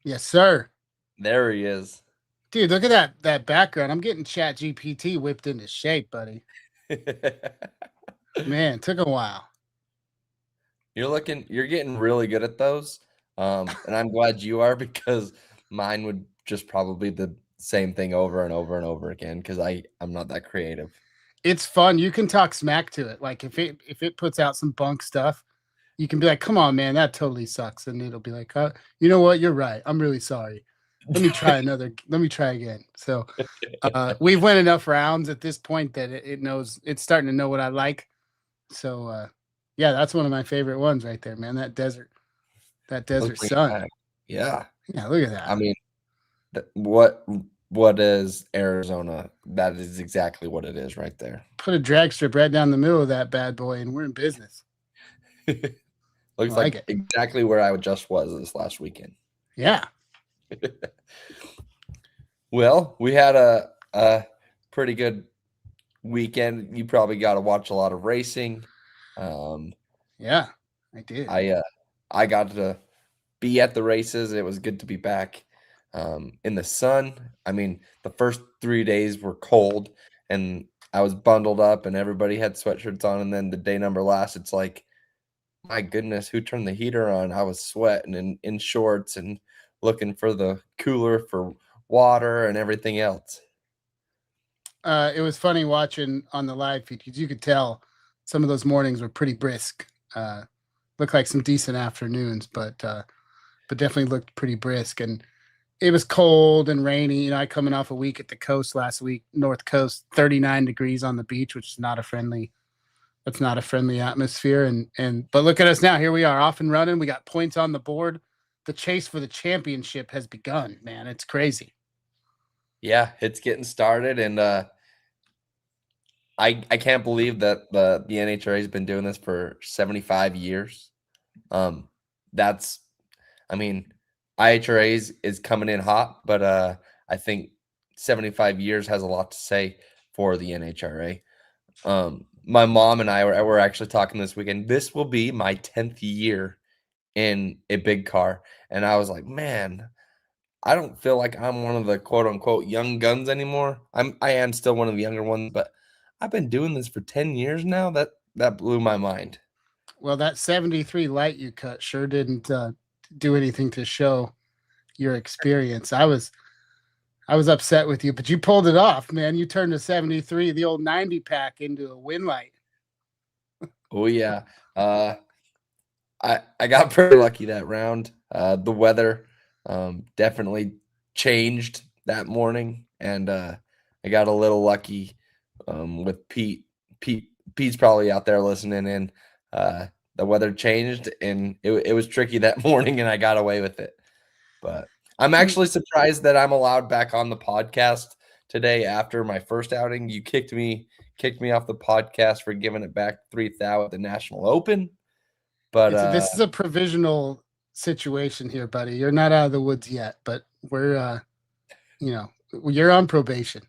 Yes, sir. There he is. Dude, look at that background. I'm getting Chat GPT whipped into shape, buddy. Man, took a while. You're getting really good at those. And I'm glad you are because mine would just probably be the same thing over and over and over again because I'm not that creative. It's fun. You can talk smack to it. Like if it puts out some bunk stuff, you can be like, "Come on, man, that totally sucks," and it'll be like, "You know what? You're right. I'm really sorry. Let me try again." So we've went enough rounds at this point that it knows it's starting to know what I like. So yeah, that's one of my favorite ones right there, man. That Let's desert bring it sun. back. Yeah. Yeah, look at I that. mean, what is Arizona? That is exactly what it is right there. Put a drag strip right down the middle of that bad boy, and we're in business. I Looks like like it. exactly where I just was this last weekend. Yeah. Well, we had a pretty good weekend. You probably got to watch a lot of racing. Um, Yeah, I did. I I got to be at the races. It was good to be back in the sun. I mean, the first 3 days were cold, and I was bundled up, and everybody had sweatshirts on. And then the day number last, it's like, my goodness, who turned the heater on? I was sweating and in shorts and looking for the cooler for water and everything else. It was funny watching on the live feed because you could tell some of those mornings were pretty brisk. Looked like some decent afternoons, but definitely looked pretty brisk. And it was cold and rainy. You know, I coming off a week at the coast last week, North Coast, 39 degrees on the beach, which is not a friendly. That's not a friendly atmosphere. And but look at us now. Here we are, off and running. We got points on the board. The chase for the championship has begun. Man, it's crazy. Yeah, it's getting started, and I can't believe that the NHRA has been doing this for 75 years. Um, that's, I mean, IHRA is coming in hot, but I think 75 years has a lot to say for the NHRA. My mom and I were actually talking this weekend. This will be my 10th year in a big car, and I was like, man, I don't feel like I'm one of the quote unquote young guns anymore. I am still one of the younger ones, but I've been doing this for 10 years now. That blew my mind. Well, that 73 light you cut sure didn't do anything to show your experience. I was upset with you, but you pulled it off, man. You turned a 73, the old 90 pack, into a win light. Oh yeah. Uh I got pretty lucky that round. The weather definitely changed that morning, and I got a little lucky with Pete. Pete's probably out there listening in. Uh, the weather changed, and it was tricky that morning, and I got away with it. But I'm actually surprised that I'm allowed back on the podcast today after my first outing. You kicked me off the podcast for giving it back 3,000 at the National Open. But This is a provisional situation here, buddy. You're not out of the woods yet, but we're you know, you're on probation.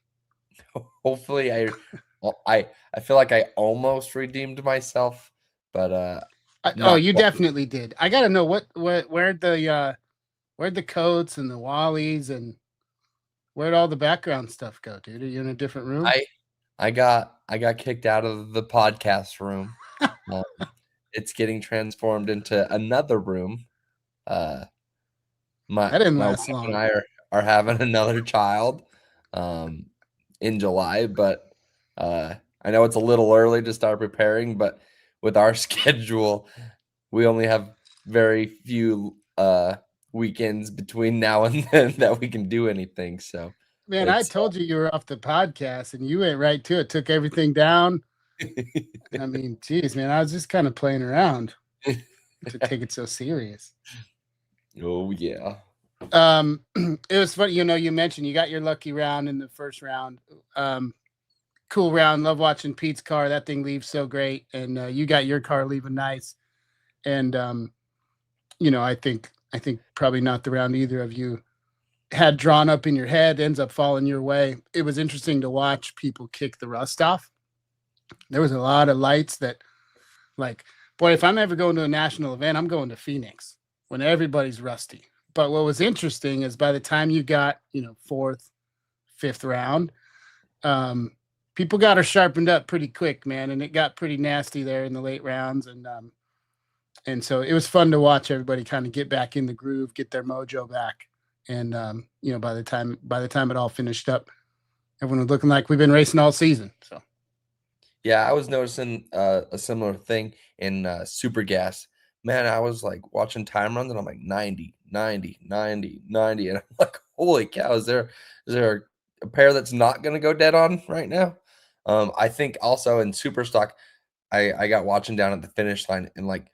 hopefully I feel like I almost redeemed myself, but Oh, not you quite. definitely did. I got to know where'd the coats and the wallies and where'd all the background stuff go, dude? Are you in a different room? I I got kicked out of the podcast room. Um, it's getting transformed into another room. Uh, my That didn't my last wife and long. I are having another child um, in July, but I know it's a little early to start preparing. But with our schedule, we only have very few weekends between now and then that we can do anything. So Man, I it's told you were off the podcast and you went right to it, took everything down. I mean, geez, man, I was just kind of playing around to take it so serious. oh yeah. It was funny, you mentioned you got your lucky round in the first round. Um, cool round. Love watching Pete's car. That thing leaves so great. And you got your car leaving nice. And I think probably not the round either of you had drawn up in your head ends up falling your way. It was interesting to watch people kick the rust off. There was a lot of lights that, like, boy, if I'm ever going to a national event, I'm going to Phoenix when everybody's rusty. but what was interesting is by the time you got, fourth, fifth round, um, people got her sharpened up pretty quick, man, and it got pretty nasty there in the late rounds, and so it was fun to watch everybody kind of get back in the groove, get their mojo back, and by the time it all finished up, everyone was looking like we've been racing all season. So Yeah, I was noticing a similar thing in Super Gas. Man, I was like watching time runs and I'm like 90, 90, 90, 90. And I'm like, holy cow, is there a pair that's not going to go dead on right now? I think also in Super Stock, I got watching down at the finish line and like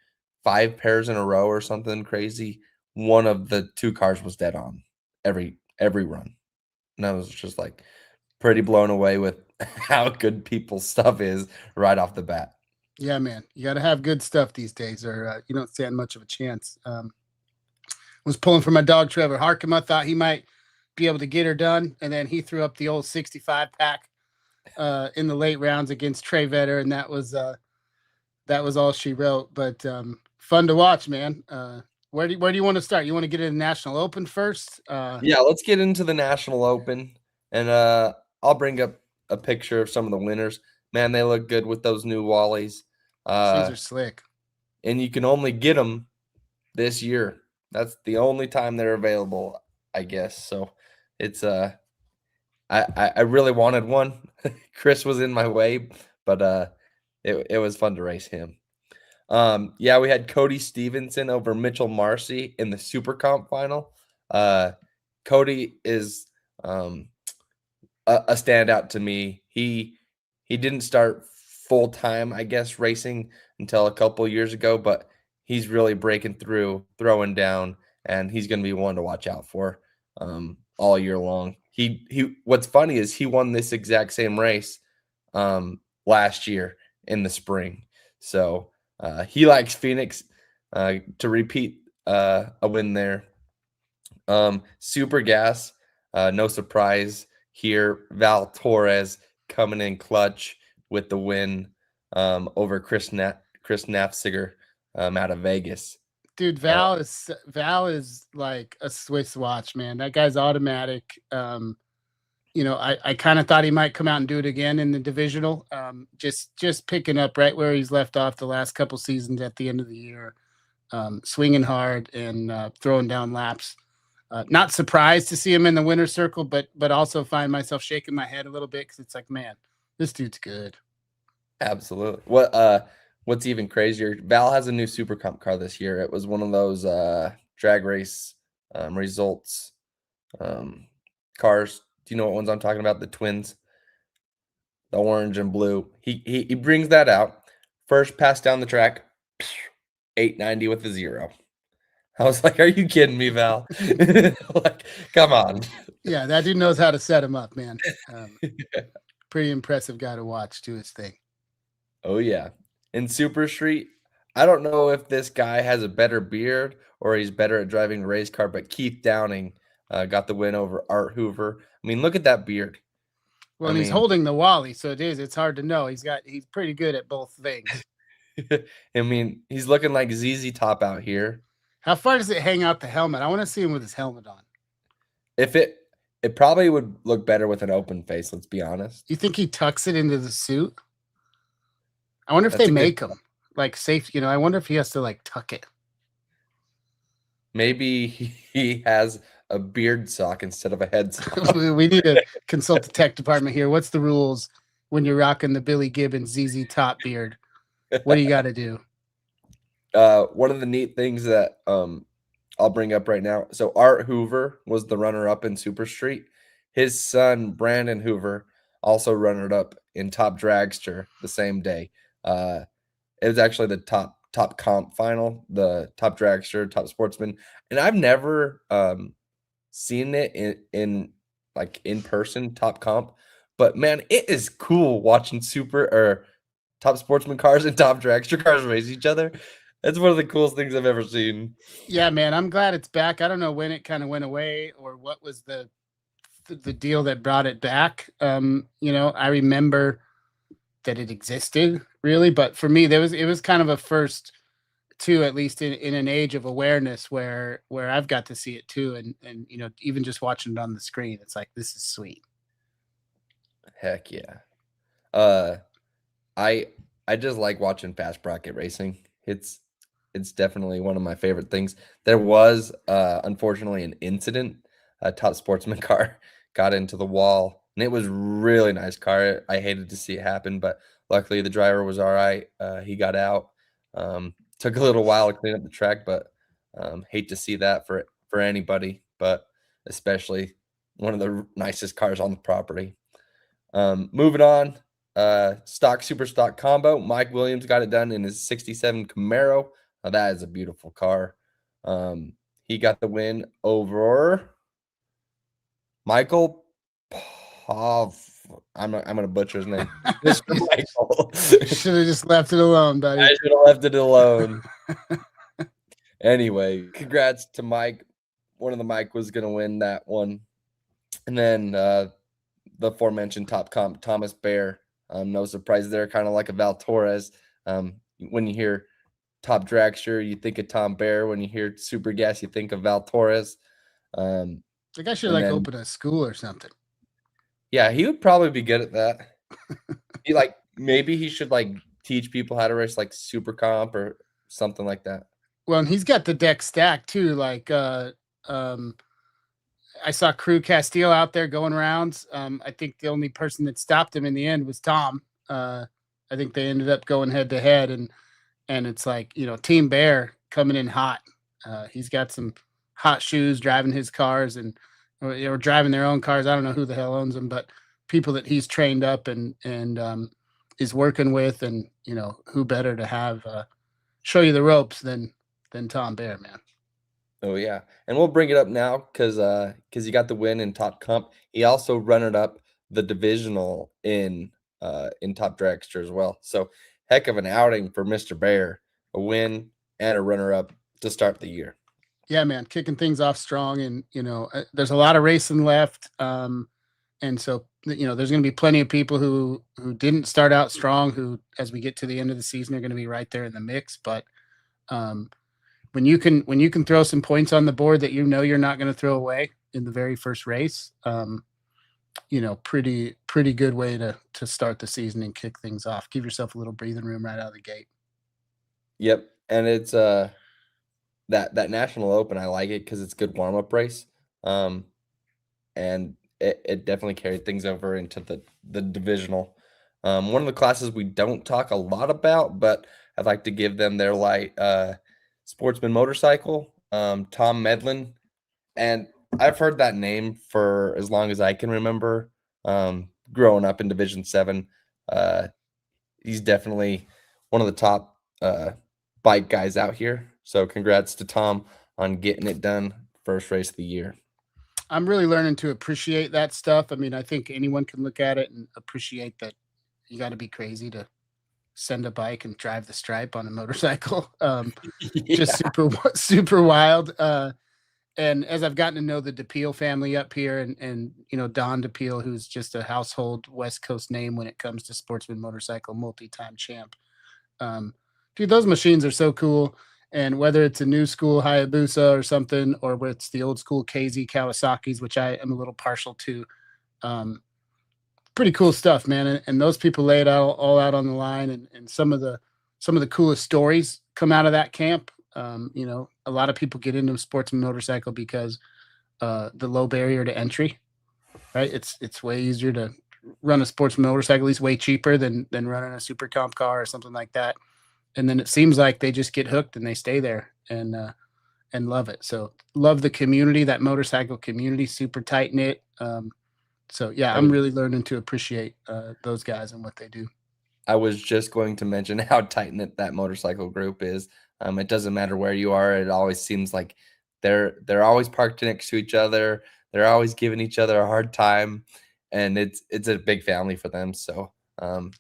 5 pairs in a row or something crazy. One of the 2 cars was dead on every run. And I was just like pretty blown away with how good people's stuff is right off the bat. yeah, man, you got to have good stuff these days, or you don't stand much of a chance. Was pulling for my dog Trevor Harkema. Thought he might be able to get her done, and then he threw up the old 65 pack in the late rounds against Trey Vetter, and that was all she wrote. But fun to watch, man. Where do you want to start? You want to get in the National Open first? Yeah, let's get into the National Open, and I'll bring up a picture of some of the winners. Man, they look good with those new Wallies. These are slick. And you can only get them this year. That's the only time they're available, I guess. So it's I really wanted one. Chris was in my way, but it was fun to race him. Yeah, we had Cody Stevenson over Mitchell Marcy in the Super Comp final. Cody is a standout to me. He didn't start full time, I guess, racing until a couple years ago, but he's really breaking through, throwing down, and he's going to be one to watch out for all year long. He what's funny is he won this exact same race last year in the spring. So he likes Phoenix to repeat a win there. Super Gas, no surprise here. Val Torres coming in clutch with the win over Chris Nafziger out of Vegas. Dude, Val is like a Swiss watch, man. That guy's automatic. I kind of thought he might come out and do it again in the divisional. Just picking up right where he's left off the last couple seasons at the end of the year, swinging hard and throwing down laps. Not surprised to see him in the winner's circle, but also find myself shaking my head a little bit because it's like, man, this dude's good. Absolutely. What's even crazier? Val has a new Super Comp car this year. It was one of those drag race results cars. Do you know what ones I'm talking about? The twins, the orange and blue. He brings that out. First pass down the track, 890 with a 0. I was like, "Are you kidding me, Val? Like, come on." Yeah, that dude knows how to set him up, man. Pretty impressive guy to watch do his thing. Oh yeah. In Super Street, I don't know if this guy has a better beard or he's better at driving a race car, but Keith Downing got the win over Art Hoover. I mean, look at that beard. Well, and he's holding the Wally, so it's hard to know. He's pretty good at both things. I mean, he's looking like ZZ Top out here. How far does it hang out the helmet? I want to see him with his helmet on. If it probably would look better with an open face, let's be honest. You think he tucks it into the suit? I wonder if they make him like safe. I wonder if he has to like tuck it. Maybe he has a beard sock instead of a head sock. We need to consult the tech department here. What's the rules when you're rocking the Billy Gibbons ZZ Top beard? What do you got to do? One of the neat things that I'll bring up right now. So Art Hoover was the runner-up in Super Street. His son Brandon Hoover also runner-up in Top Dragster the same day. It was actually the top comp final, the Top Dragster, Top Sportsman, and I've never seen it in person Top Comp, but man, it is cool watching Super or Top Sportsman cars and Top Dragster cars race each other. That's one of the coolest things I've ever seen. Yeah, man, I'm glad it's back. I don't know when it kind of went away or what was the deal that brought it back. I remember that it existed really, but for me, it was kind of a first too, at least in an age of awareness where I've got to see it too, and even just watching it on the screen, it's like this is sweet. Heck yeah. Uh, I I just like watching fast bracket racing. It's definitely one of my favorite things. There was unfortunately an incident. A top sportsman car got into the wall, and it was really nice car. I hated to see it happen, but luckily the driver was all right. He got out. Took a little while to clean up the track, but hate to see that for anybody, but especially one of the nicest cars on the property. Moving on, stock super stock combo. Mike Williams got it done in his 67 Camaro. That is a beautiful car. He got the win over Michael Pov. I'm gonna butcher his name. Mr. Michael. Should have just left it alone, buddy. I should have left it alone. Anyway, congrats to Mike. One of the Mike was gonna win that one. And then the aforementioned top comp, Thomas Bear. No surprise there, kind of like a Val Torres. When you hear top dragster, you think of Tom Bear. When you hear super gas, you think of Val Torres. Like I should and like then- open a school or something. Yeah, he would probably be good at that. He maybe he should teach people how to race like super comp or something like that. Well, and he's got the deck stacked too. I saw Crew Castile out there going rounds. I think the only person that stopped him in the end was Tom. I think they ended up going head to head, and it's like Team Bear coming in hot. He's got some hot shoes, driving his cars or driving their own cars. I don't know who the hell owns them, but people that he's trained up and is working with, and who better to have show you the ropes than Tom Bear, man. Oh yeah, and we'll bring it up now because he got the win in top comp. He also runner up the divisional in top dragster as well. So heck of an outing for Mr. Bear, a win and a runner up to start the year. Yeah, man, kicking things off strong, and there's a lot of racing left, and so there's going to be plenty of people who didn't start out strong, who as we get to the end of the season are going to be right there in the mix. But when you can throw some points on the board that you're not going to throw away in the very first race, pretty good way to start the season and kick things off. Give yourself a little breathing room right out of the gate. Yep, and it's that National Open. I like it because it's a good warm up race, and it definitely carried things over into the divisional. One of the classes we don't talk a lot about, but I'd like to give them their light. Sportsman motorcycle, Tom Medlin, and I've heard that name for as long as I can remember. Growing up in Division 7, he's definitely one of the top bike guys out here. So congrats to Tom on getting it done, first race of the year. I'm really learning to appreciate that stuff. I mean, I think anyone can look at it and appreciate that you got to be crazy to send a bike and drive the stripe on a motorcycle. Just super wild. And as I've gotten to know the DePeel family up here, and Don DePeel, who's just a household West Coast name when it comes to sportsman motorcycle, multi-time champ. Dude, those machines are so cool. And whether it's a new school Hayabusa or something, or where it's the old school KZ Kawasaki's, which I am a little partial to, pretty cool stuff, man. And those people lay it all out on the line, and some of the coolest stories come out of that camp. A lot of people get into sportsman motorcycle because the low barrier to entry, right? It's way easier to run a sportsman motorcycle, at least way cheaper than running a super comp car or something like that. And then it seems like they just get hooked and they stay there and love it. So love the community, that motorcycle community, super tight knit. So yeah, I'm really learning to appreciate those guys and what they do. I was just going to mention how tight knit that motorcycle group is. It doesn't matter where you are. It always seems like they're always parked next to each other. They're always giving each other a hard time, and it's a big family for them. So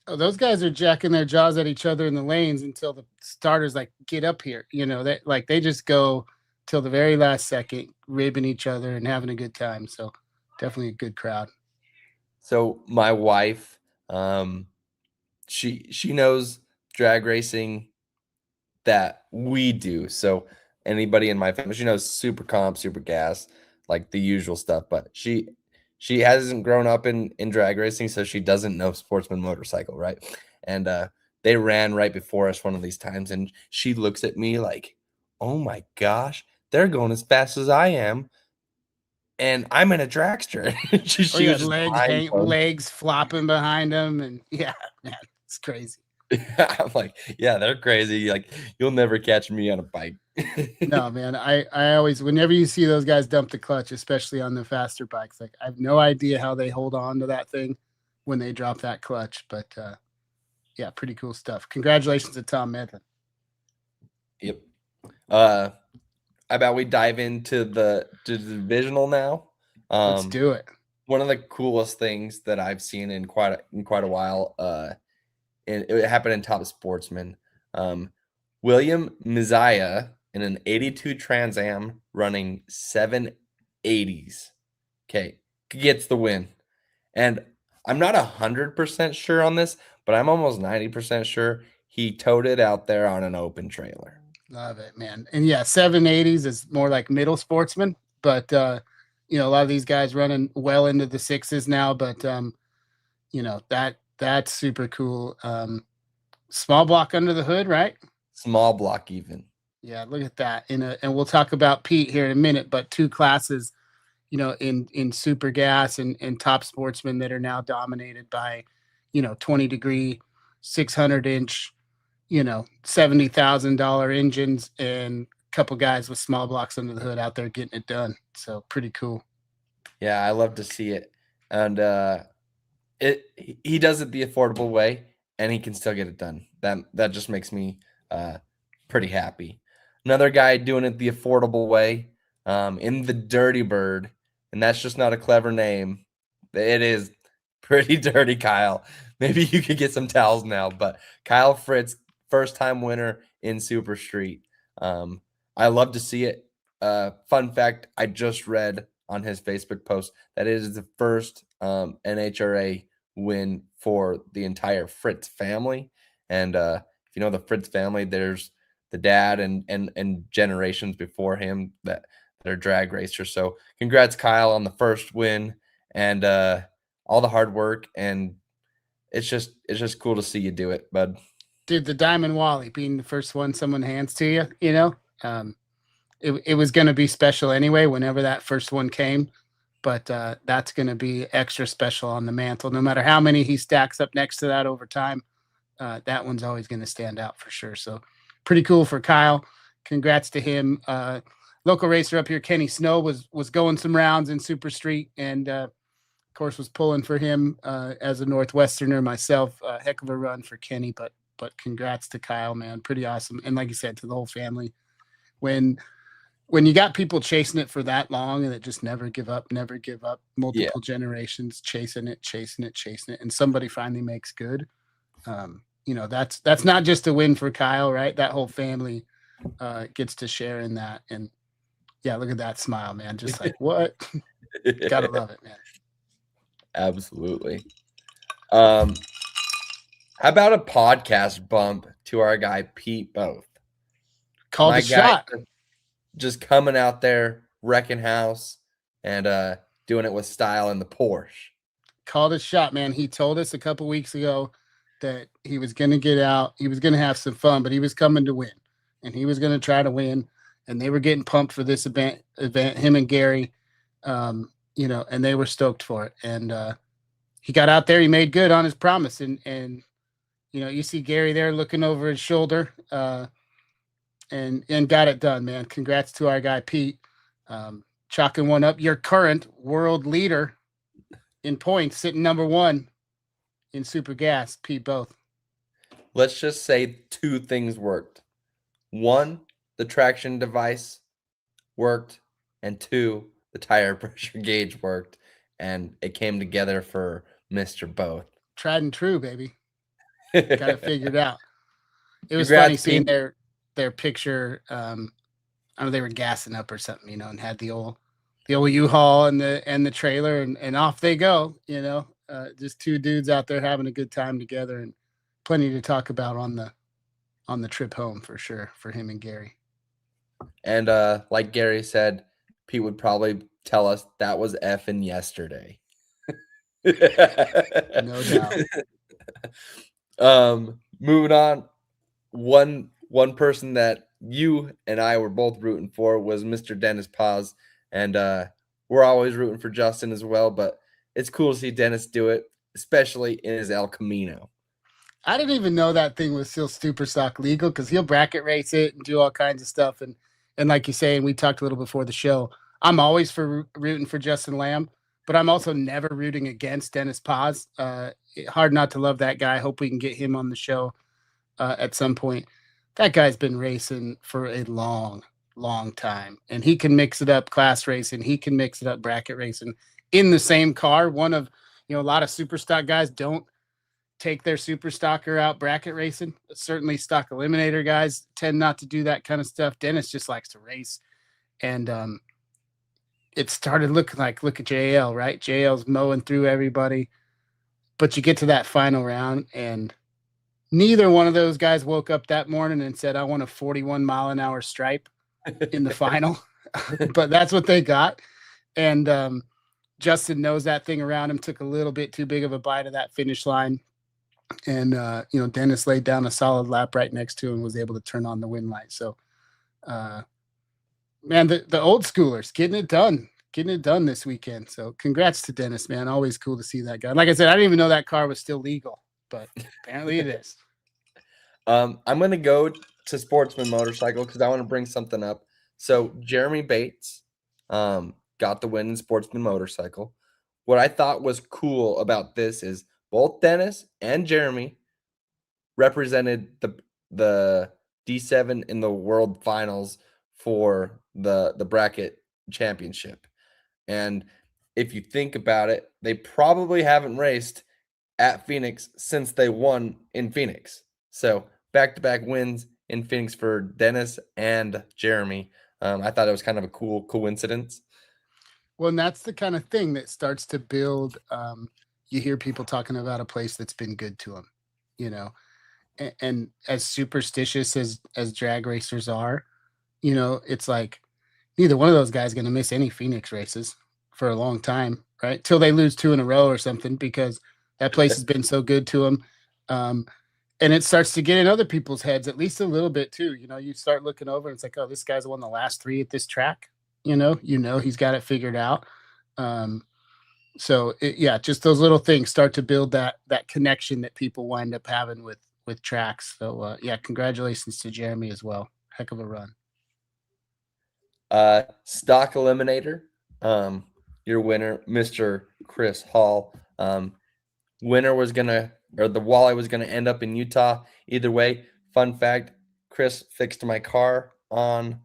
those guys are jacking their jaws at each other in the lanes until the starters get up here. They just go till the very last second, ribbing each other and having a good time. So definitely a good crowd. So my wife, she knows drag racing that we do. So anybody in my family, she knows super comp, super gas, like the usual stuff, but she hasn't grown up in drag racing, so she doesn't know sportsman motorcycle, right? And they ran right before us one of these times, and she looks at me like, oh my gosh, they're going as fast as I am, and I'm in a dragster. Oh She yeah, was just mind blown. legs flopping behind them, and yeah, man, it's crazy. I'm like, yeah, they're crazy. Like, you'll never catch me on a bike. No, man, I always, whenever you see those guys dump the clutch, especially on the faster bikes, like I have no idea how they hold on to that thing when they drop that clutch, but yeah, pretty cool stuff. Congratulations to Tom Medlin. Yep. How about we dive into the divisional now? Let's do it. One of the coolest things that I've seen in quite a while, and it happened in Top Sportsman. William Mizaya in an 82 Trans Am running 780s. Okay, gets the win. And I'm not 100% sure on this, but I'm almost 90% sure he towed it out there on an open trailer. Love it, man. And yeah, 780s is more like middle sportsman, but you know, a lot of these guys running well into the sixes now, but you know, that's super cool. Small block under the hood, right? Small block even. Yeah, look at that. And we'll talk about Pete here in a minute, but two classes, you know, in super gas and top sportsmen that are now dominated by, you know, 20-degree, 600-inch, you know, $70,000 engines and a couple guys with small blocks under the hood out there getting it done. So pretty cool. Yeah, I love to see it. And he does it the affordable way, and he can still get it done. That just makes me pretty happy. Another guy doing it the affordable way, in the Dirty Bird, and that's just not a clever name. It is pretty dirty, Kyle. Maybe you could get some towels now, but Kyle Fritz, first time winner in Super Street. I love to see it. Fun fact, I just read on his Facebook post that it is the first NHRA win for the entire Fritz family. And if you know the Fritz family, there's the dad and generations before him that are drag racers. So congrats, Kyle, on the first win and all the hard work. And it's just cool to see you do it, bud. Dude, the Diamond Wally being the first one someone hands to you, you know, it was going to be special anyway whenever that first one came. But that's going to be extra special on the mantle. No matter how many he stacks up next to that over time, that one's always going to stand out for sure. So pretty cool for Kyle. Congrats to him. Local racer up here, Kenny Snow, was going some rounds in Super Street and, of course, was pulling for him as a Northwesterner myself. Heck of a run for Kenny, but congrats to Kyle, man. Pretty awesome. And like you said, to the whole family. When you got people chasing it for that long and it just never give up, multiple generations chasing it, and somebody finally makes good. You know, that's not just a win for Kyle, right? That whole family gets to share in that. And yeah, look at that smile, man. Just like, what? Gotta love it, man. Absolutely. How about a podcast bump to our guy Pete Both? Called a shot. Just coming out there, wrecking house, and doing it with style in the Porsche. Called a shot, man. He told us a couple weeks ago that he was going to get out. He was going to have some fun, but he was coming to win, and he was going to try to win. And they were getting pumped for this event. Him and Gary, you know, and they were stoked for it. And he got out there. He made good on his promise, and you know, you see Gary there looking over his shoulder. And got it done, man. Congrats to our guy Pete, chalking one up. Your current world leader in points, sitting number one in super gas. Pete Both. Let's just say two things worked. One, the traction device worked, and two, the tire pressure gauge worked, and it came together for Mr. Both. Tried and true, baby. Got it figured out. It was funny seeing their picture. I don't know, they were gassing up or something, you know, and had the old U-Haul and the trailer and off they go, you know, just two dudes out there having a good time together and plenty to talk about on on the trip home for sure for him and Gary. And like Gary said, Pete would probably tell us that was effing yesterday. No doubt. Moving on, one person that you and I were both rooting for was Mr. Dennis Paz, and we're always rooting for Justin as well. But it's cool to see Dennis do it, especially in his El Camino. I didn't even know that thing was still super stock legal because he'll bracket race it and do all kinds of stuff. And like you say, and we talked a little before the show, I'm always for rooting for Justin Lamb, but I'm also never rooting against Dennis Paz. Hard not to love that guy. Hope we can get him on the show at some point. That guy's been racing for a long time, and he can mix it up class racing. He can mix it up bracket racing in the same car. One of a lot of super stock guys don't take their super stocker out bracket racing. Certainly stock eliminator guys tend not to do that kind of stuff. Dennis just likes to race. And it started looking like, look at JL, right? JL's mowing through everybody. But you get to that final round, and neither one of those guys woke up that morning and said, I want a 41-mile-an-hour stripe in the final. But that's what they got. And Justin knows that thing around him, took a little bit too big of a bite of that finish line. And Dennis laid down a solid lap right next to him and was able to turn on the win light. So man, the old schoolers getting it done this weekend. So congrats to Dennis, man. Always cool to see that guy. Like I said, I didn't even know that car was still legal, but apparently it is. I'm going to go to Sportsman Motorcycle because I want to bring something up. So Jeremy Bates got the win in Sportsman Motorcycle. What I thought was cool about this is both Dennis and Jeremy represented the D7 in the World Finals for the bracket championship. And if you think about it, they probably haven't raced at Phoenix since they won in Phoenix. So back-to-back wins in Phoenix for Dennis and Jeremy. I thought it was kind of a cool coincidence. Well, and that's the kind of thing that starts to build. You hear people talking about a place that's been good to them, and as superstitious as drag racers are, it's like neither one of those guys going to miss any Phoenix races for a long time, right? Till they lose 2 in a row or something, because that place has been so good to them. And it starts to get in other people's heads, at least a little bit too. You start looking over and it's like, oh, this guy's won the last 3 at this track. He's got it figured out. So just those little things start to build that connection that people wind up having with tracks. So congratulations to Jeremy as well. Heck of a run. Stock eliminator, your winner, Mr. Chris Hall. Winner was the Walleye was gonna end up in Utah. Either way, fun fact: Chris fixed my car on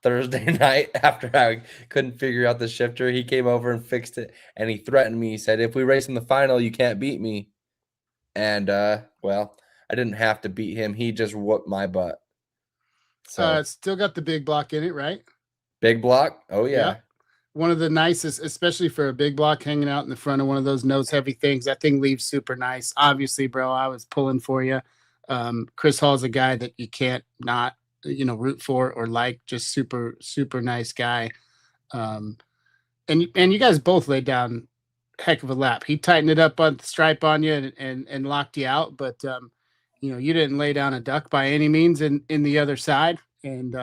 Thursday night after I couldn't figure out the shifter. He came over and fixed it, and he threatened me. He said, if we race in the final, you can't beat me. And well, I didn't have to beat him. He just whooped my butt. So it's still got the big block in it, right? Big block. Oh yeah. One of the nicest, especially for a big block hanging out in the front of one of those nose heavy things. That thing leaves super nice. Obviously, bro, I was pulling for you. Chris Hall's a guy that you can't not root for or like. Just super super nice guy. And you guys both laid down heck of a lap. He tightened it up on the stripe on you and locked you out, but you didn't lay down a duck by any means in the other side, and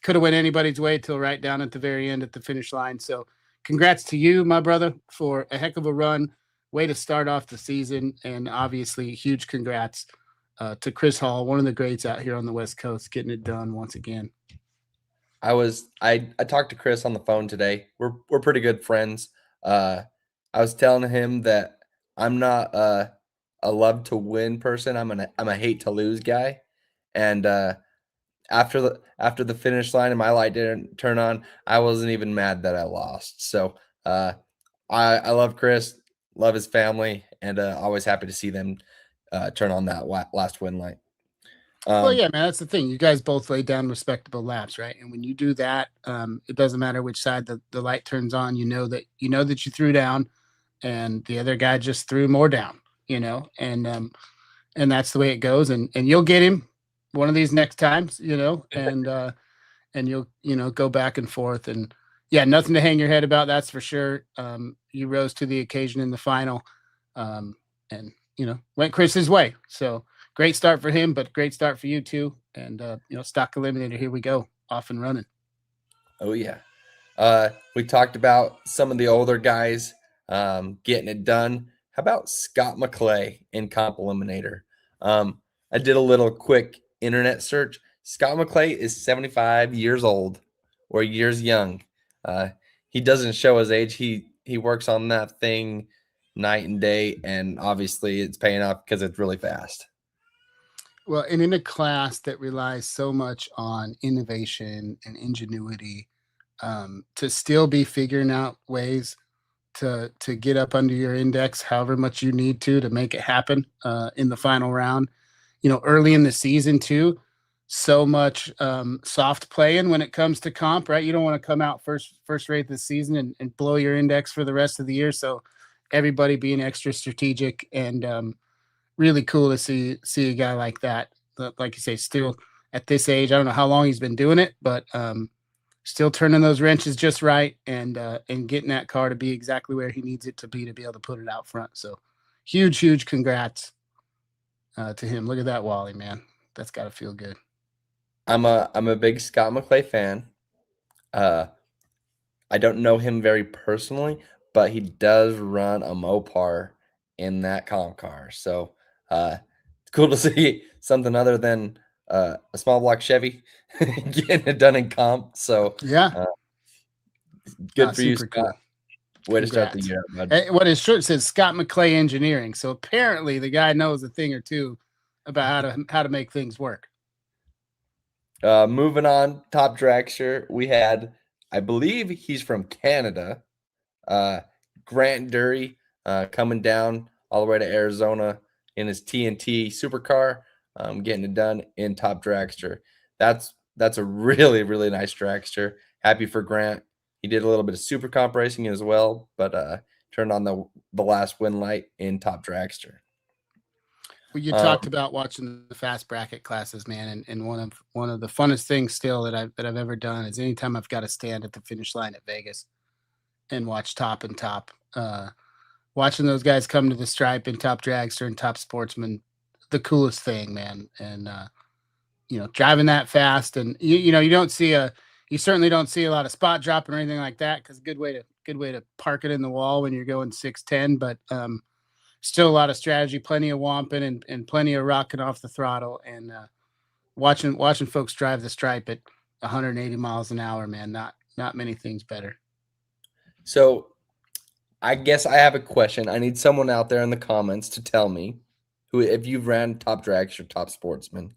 could have went anybody's way till right down at the very end at the finish line. So congrats to you, my brother, for a heck of a run. Way to start off the season, and obviously huge congrats to Chris Hall, one of the greats out here on the West Coast, getting it done once again. I talked to Chris on the phone today. We're pretty good friends. I was telling him that I'm not a love to win person. I'm a hate to lose guy. And after the finish line and my light didn't turn on, I wasn't even mad that I lost. So I love Chris, love his family, and always happy to see them turn on that last win light. Well, yeah, man, that's the thing. You guys both laid down respectable laps, right? And when you do that, it doesn't matter which side the light turns on. You know that you threw down, and the other guy just threw more down. And and that's the way it goes. And you'll get him one of these next times, and you'll go back and forth. And yeah, nothing to hang your head about, that's for sure. You rose to the occasion in the final, and went Chris's way. So great start for him, but great start for you too. And stock eliminator, here we go, off and running. Oh yeah. We talked about some of the older guys getting it done. How about Scott McClay in Comp Eliminator? I did a little quick internet search. Scott McClay is 75 years old or years young. He doesn't show his age. He works on that thing night and day, and obviously it's paying off because it's really fast. Well, and in a class that relies so much on innovation and ingenuity, to still be figuring out ways to get up under your index, however much you need to make it happen in the final round. Early in the season too, so much soft playing when it comes to comp, right? You don't want to come out first rate this season and blow your index for the rest of the year. So everybody being extra strategic, and really cool to see a guy like that. Like you say, still at this age, I don't know how long he's been doing it, but still turning those wrenches just right, and getting that car to be exactly where he needs it to be able to put it out front. So huge congrats to him. Look at that Wally, man. That's got to feel good. I'm a big Scott McClay fan. I don't know him very personally, but he does run a Mopar in that comp car. So it's cool to see something other than a small block Chevy getting it done in comp. So Yeah, good for you, super Scott. cool. Way to start the year, bud. What his shirt says, Scott McClay Engineering. So apparently the guy knows a thing or two about how to make things work. Moving on, top dragster, we had, I believe he's from Canada, Grant Dury, coming down all the way to Arizona in his TNT supercar, getting it done in top dragster. That's a really, really nice dragster. Happy for Grant. He did a little bit of super comp racing as well, but turned on the last win light in top dragster. Well, you talked about watching the fast bracket classes, man, and one of the funnest things still that I've ever done is anytime I've got to stand at the finish line at Vegas and watch top and top. Watching those guys come to the stripe in top dragster and top sportsman, the coolest thing, man. And driving that fast, and you certainly don't see a lot of spot dropping or anything like that, because good way to park it in the wall when you're going 610, but still a lot of strategy, plenty of wamping, and plenty of rocking off the throttle, and watching folks drive the stripe at 180 miles an hour, man. Not many things better. So I guess I have a question. I need someone out there in the comments to tell me who, if you've ran top drags or top sportsman,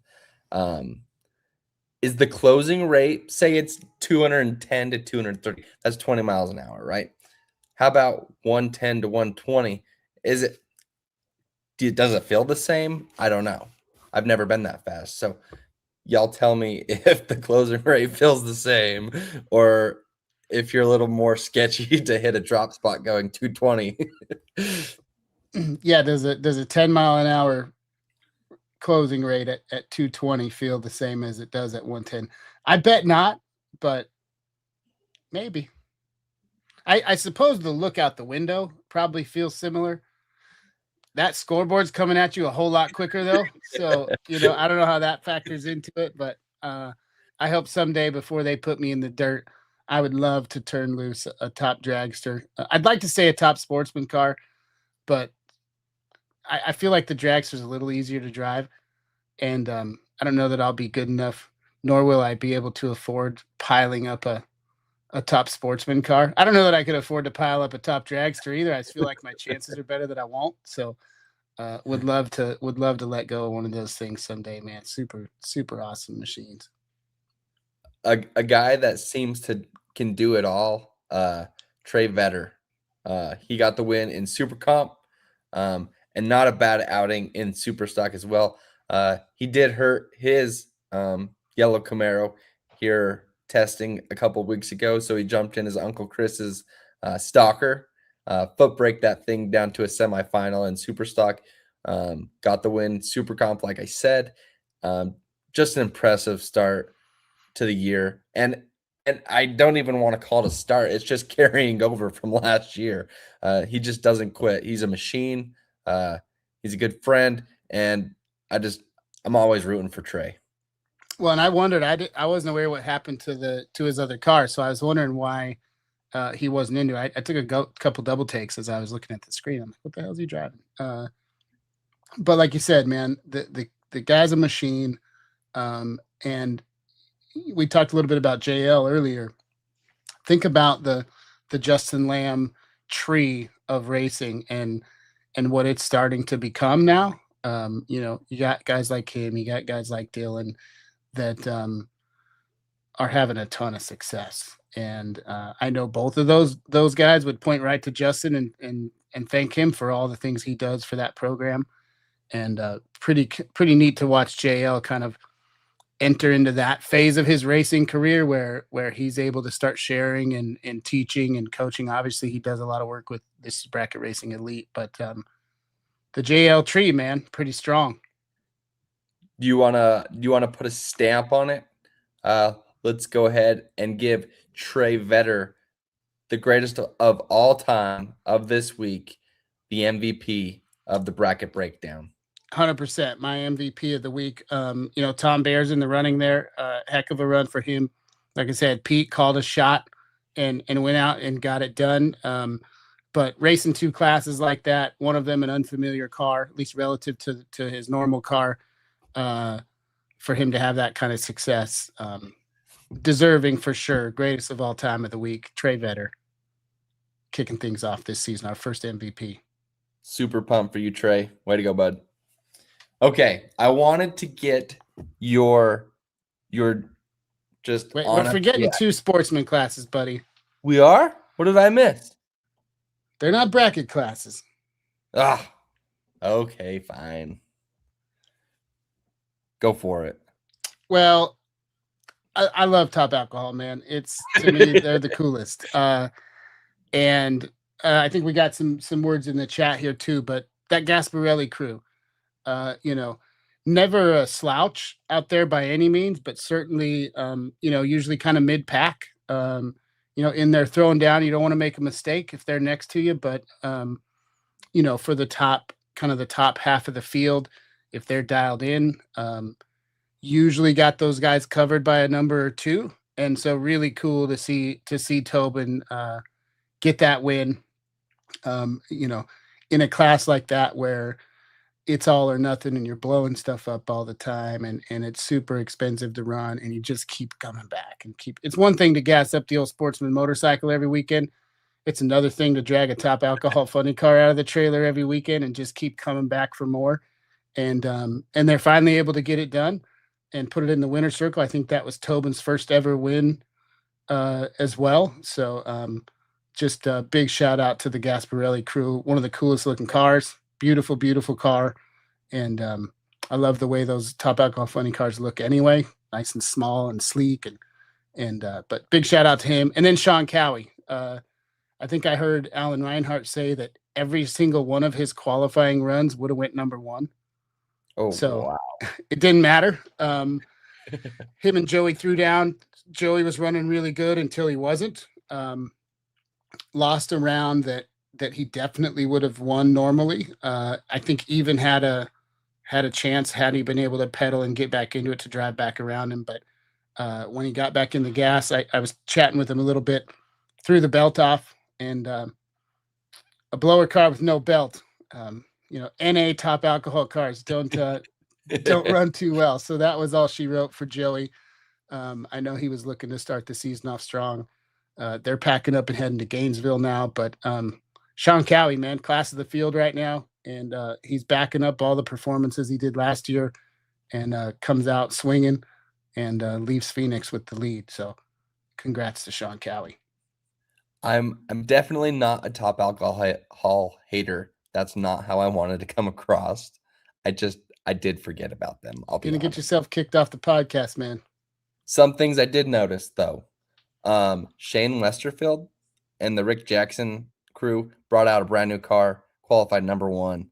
is the closing rate, say it's 210 to 230, that's 20 miles an hour, right? How about 110 to 120? Does it feel the same? I don't know. I've never been that fast. So y'all tell me if the closing rate feels the same, or if you're a little more sketchy to hit a drop spot going 220. Yeah, does a 10 mile an hour closing rate at 220 feel the same as it does at 110? I bet not, but maybe. I suppose the look out the window probably feels similar. That scoreboard's coming at you a whole lot quicker, though. So, I don't know how that factors into it, but I hope someday, before they put me in the dirt, I would love to turn loose a top dragster. I'd like to say a top sportsman car, but I feel like the dragster's a little easier to drive, and I don't know that I'll be good enough, nor will I be able to afford piling up a top sportsman car. I don't know that I could afford to pile up a top dragster either. I feel like my chances are better that I won't. So would love to let go of one of those things someday, man. Super awesome machines. A guy that seems to can do it all, Trey Vetter. He got the win in super comp, and not a bad outing in super stock as well. He did hurt his yellow Camaro here testing a couple weeks ago, so he jumped in his Uncle Chris's stalker, foot brake that thing down to a semifinal in super stock. Got the win, super comp, like I said. Just an impressive start to the year. And I don't even want to call it a start. It's just carrying over from last year. He just doesn't quit. He's a machine. He's a good friend. And I'm always rooting for Trey. Well, and I wondered, I wasn't aware what happened to his other car, so I was wondering why he wasn't into it. I took a couple double takes as I was looking at the screen. I'm like, what the hell is he driving? But like you said, man, the guy's a machine. And we talked a little bit about JL earlier. Think about the Justin Lamb tree of racing and what it's starting to become now. You got guys like him, you got guys like Dylan that are having a ton of success. And I know both of those guys would point right to Justin and thank him for all the things he does for that program. And pretty neat to watch JL kind of enter into that phase of his racing career where he's able to start sharing and teaching and coaching. Obviously, he does a lot of work with this bracket racing elite, but the JL tree, man, pretty strong. Do you wanna put a stamp on it? Let's go ahead and give Trey Vetter the greatest of all time of this week, the MVP of the bracket breakdown. 100%, my MVP of the week. Tom Bear's in the running there. Heck of a run for him. Like I said, Pete called a shot and went out and got it done. But racing two classes like that, one of them an unfamiliar car, at least relative to his normal car, for him to have that kind of success, deserving for sure. Greatest of all time of the week, Trey Vetter, kicking things off this season, our first MVP. Super pumped for you, Trey. Way to go, bud. Okay, I wanted to get your just. Wait, we're forgetting two sportsman classes, buddy. We are? What did I miss? They're not bracket classes. Okay, fine. Go for it. Well, I love Top Alcohol, man. It's, to me, they're the coolest. And I think we got some words in the chat here too, but that Gasparelli crew, never a slouch out there by any means, but certainly, usually kind of mid-pack, in there throwing down. You don't want to make a mistake if they're next to you, but, for the top half of the field, if they're dialed in, usually got those guys covered by a number or two. And so really cool to see Tobin get that win, in a class like that where it's all or nothing and you're blowing stuff up all the time and it's super expensive to run and you just keep coming back and it's one thing to gas up the old Sportsman motorcycle every weekend. It's another thing to drag a Top Alcohol funny car out of the trailer every weekend and just keep coming back for more. And they're finally able to get it done and put it in the winner's circle. I think that was Tobin's first ever win as well. So just a big shout out to the Gasparelli crew. One of the coolest looking cars. Beautiful, beautiful car. And I love the way those Top Alcohol funny cars look anyway. Nice and small and sleek. But big shout out to him. And then Sean Cowie. I think I heard Alan Reinhart say that every single one of his qualifying runs would have went number one. Oh, so wow. It didn't matter. Him and Joey threw down. Joey was running really good until he wasn't. Lost a round that he definitely would have won normally. I think even had a chance had he been able to pedal and get back into it to drive back around him. But when he got back in the gas, I was chatting with him a little bit, threw the belt off, and a blower car with no belt. NA Top Alcohol cars don't run too well. So that was all she wrote for Joey. I know he was looking to start the season off strong. They're packing up and heading to Gainesville now. But Sean Cowie, man, class of the field right now. And he's backing up all the performances he did last year and comes out swinging and leaves Phoenix with the lead. So congrats to Sean Cowie. I'm definitely not a Top Alcohol hater. That's not how I wanted to come across. I did forget about them. I'll be gonna get yourself kicked off the podcast, man. Some things I did notice though. Shane Westerfield and the Rick Jackson crew brought out a brand new car, qualified number one.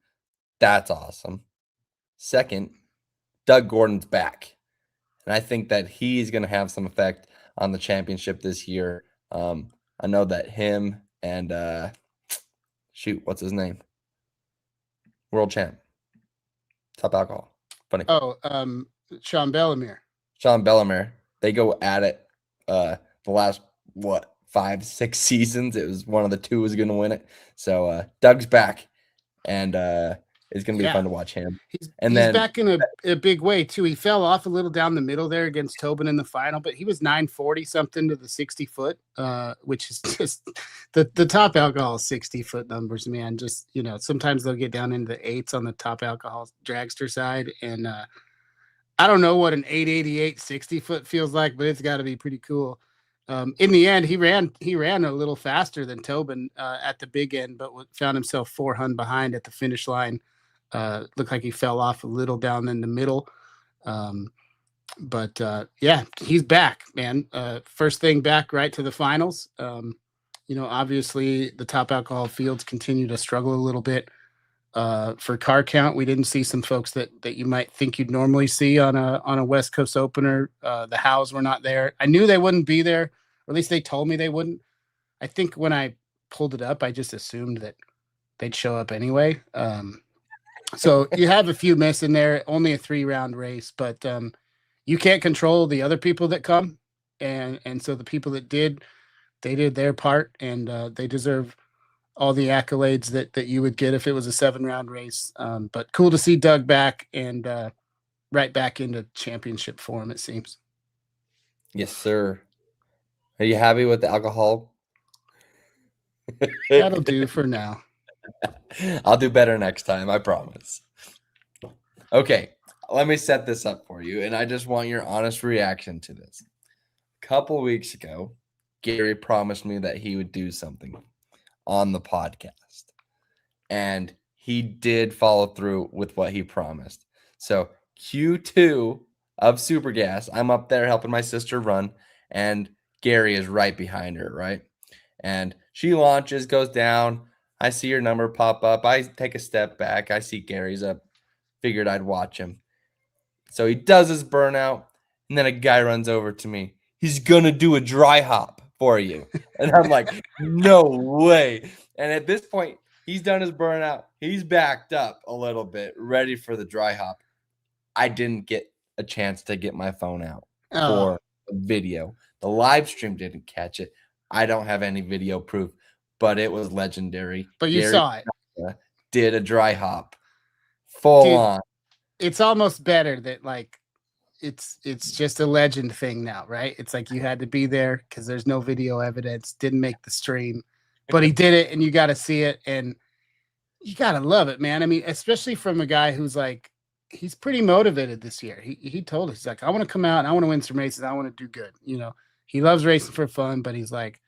That's awesome. Second, Doug Gordon's back. And I think that he's going to have some effect on the championship this year. I know that him and what's his name? World champ, top alcohol. Funny. Oh, Sean Bellemere. Sean Bellemere. They go at it. The last 5-6 seasons, it was one of the two was going to win it. So Doug's back, and it's going to be fun to watch him. He's back in a big way too. He fell off a little down the middle there against Tobin in the final, but he was 940 something to the 60-foot, which is just the top alcohol 60-foot numbers, man. Just sometimes they'll get down into the eights on the top alcohol dragster side, and I don't know what an 888 60-foot feels like, but it's got to be pretty cool. In the end, he ran a little faster than Tobin at the big end, but found himself 4 hun behind at the finish line. Looked like he fell off a little down in the middle. But yeah, he's back, man. First thing back right to the finals. Obviously the top alcohol fields continue to struggle a little bit. For car count, we didn't see some folks that you might think you'd normally see on a West Coast opener. The Howes were not there. I knew they wouldn't be there, or at least they told me they wouldn't. I think when I pulled it up, I just assumed that they'd show up anyway. So you have a few missing there, only a 3-round race, but you can't control the other people that come. And so the people that did, they did their part, and they deserve all the accolades that you would get if it was a 7-round race. But cool to see Doug back and right back into championship form, it seems. Yes, sir. Are you happy with the alcohol? That'll do for now. I'll do better next time, I promise. Okay, let me set this up for you, and I just want your honest reaction to this. A couple weeks ago, Gary promised me that he would do something on the podcast, and he did follow through with what he promised. So Q2 of Super Gas, I'm up there helping my sister run, and Gary is right behind her, right? And she launches, goes down. I see her number pop up. I take a step back. I see Gary's up. Figured I'd watch him. So he does his burnout, and then a guy runs over to me. He's going to do a dry hop for you. And I'm like, no way. And at this point, he's done his burnout. He's backed up a little bit, ready for the dry hop. I didn't get a chance to get my phone out for a video. The live stream didn't catch it. I don't have any video proof, but it was legendary. But you saw it. Did a dry hop. Full on. It's almost better that it's just a legend thing now, right? It's like you had to be there because there's no video evidence, didn't make the stream, but he did it, and you got to see it, and you got to love it, man. I mean, especially from a guy who's like, he's pretty motivated this year. He told us, he's like, I want to come out and I want to win some races. I want to do good. He loves racing for fun, but he's like,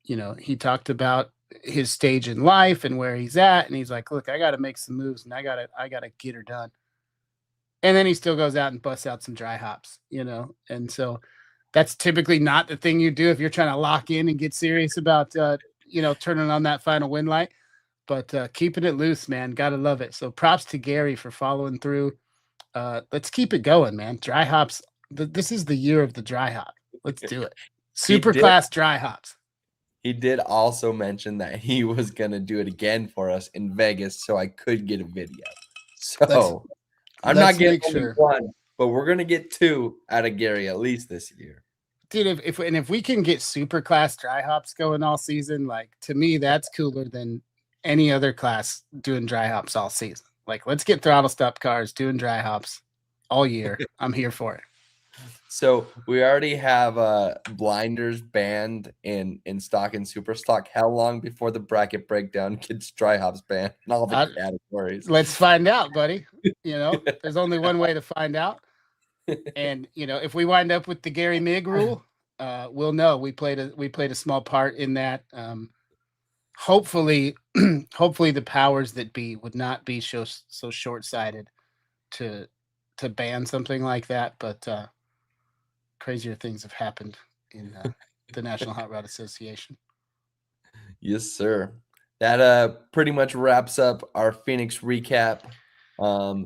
he talked about his stage in life and where he's at, and he's like, look, I got to make some moves, and I gotta get her done. And then he still goes out and busts out some dry hops, and so that's typically not the thing you do if you're trying to lock in and get serious about turning on that final win light. But keeping it loose, man, gotta love it. So props to Gary for following through. Let's keep it going, man. Dry hops. This is the year of the dry hop. Let's do it. Super class dry hops. He did also mention that he was gonna do it again for us in Vegas, so I could get a video. So I'm not getting only one, but we're gonna get 2 out of Gary at least this year. Dude, if we can get super class dry hops going all season, to me, that's cooler than any other class doing dry hops all season. Let's get throttle stop cars doing dry hops all year. I'm here for it. So we already have blinders banned in stock and super stock. How long before the bracket breakdown gets dry hops banned in all the categories? Let's find out, buddy. There's only one way to find out. And if we wind up with the Gary Mig rule, we'll know we played a small part in that. Hopefully the powers that be would not be so short-sighted to ban something like that, but crazier things have happened in the National Hot Rod Association. Yes, sir. That pretty much wraps up our Phoenix recap.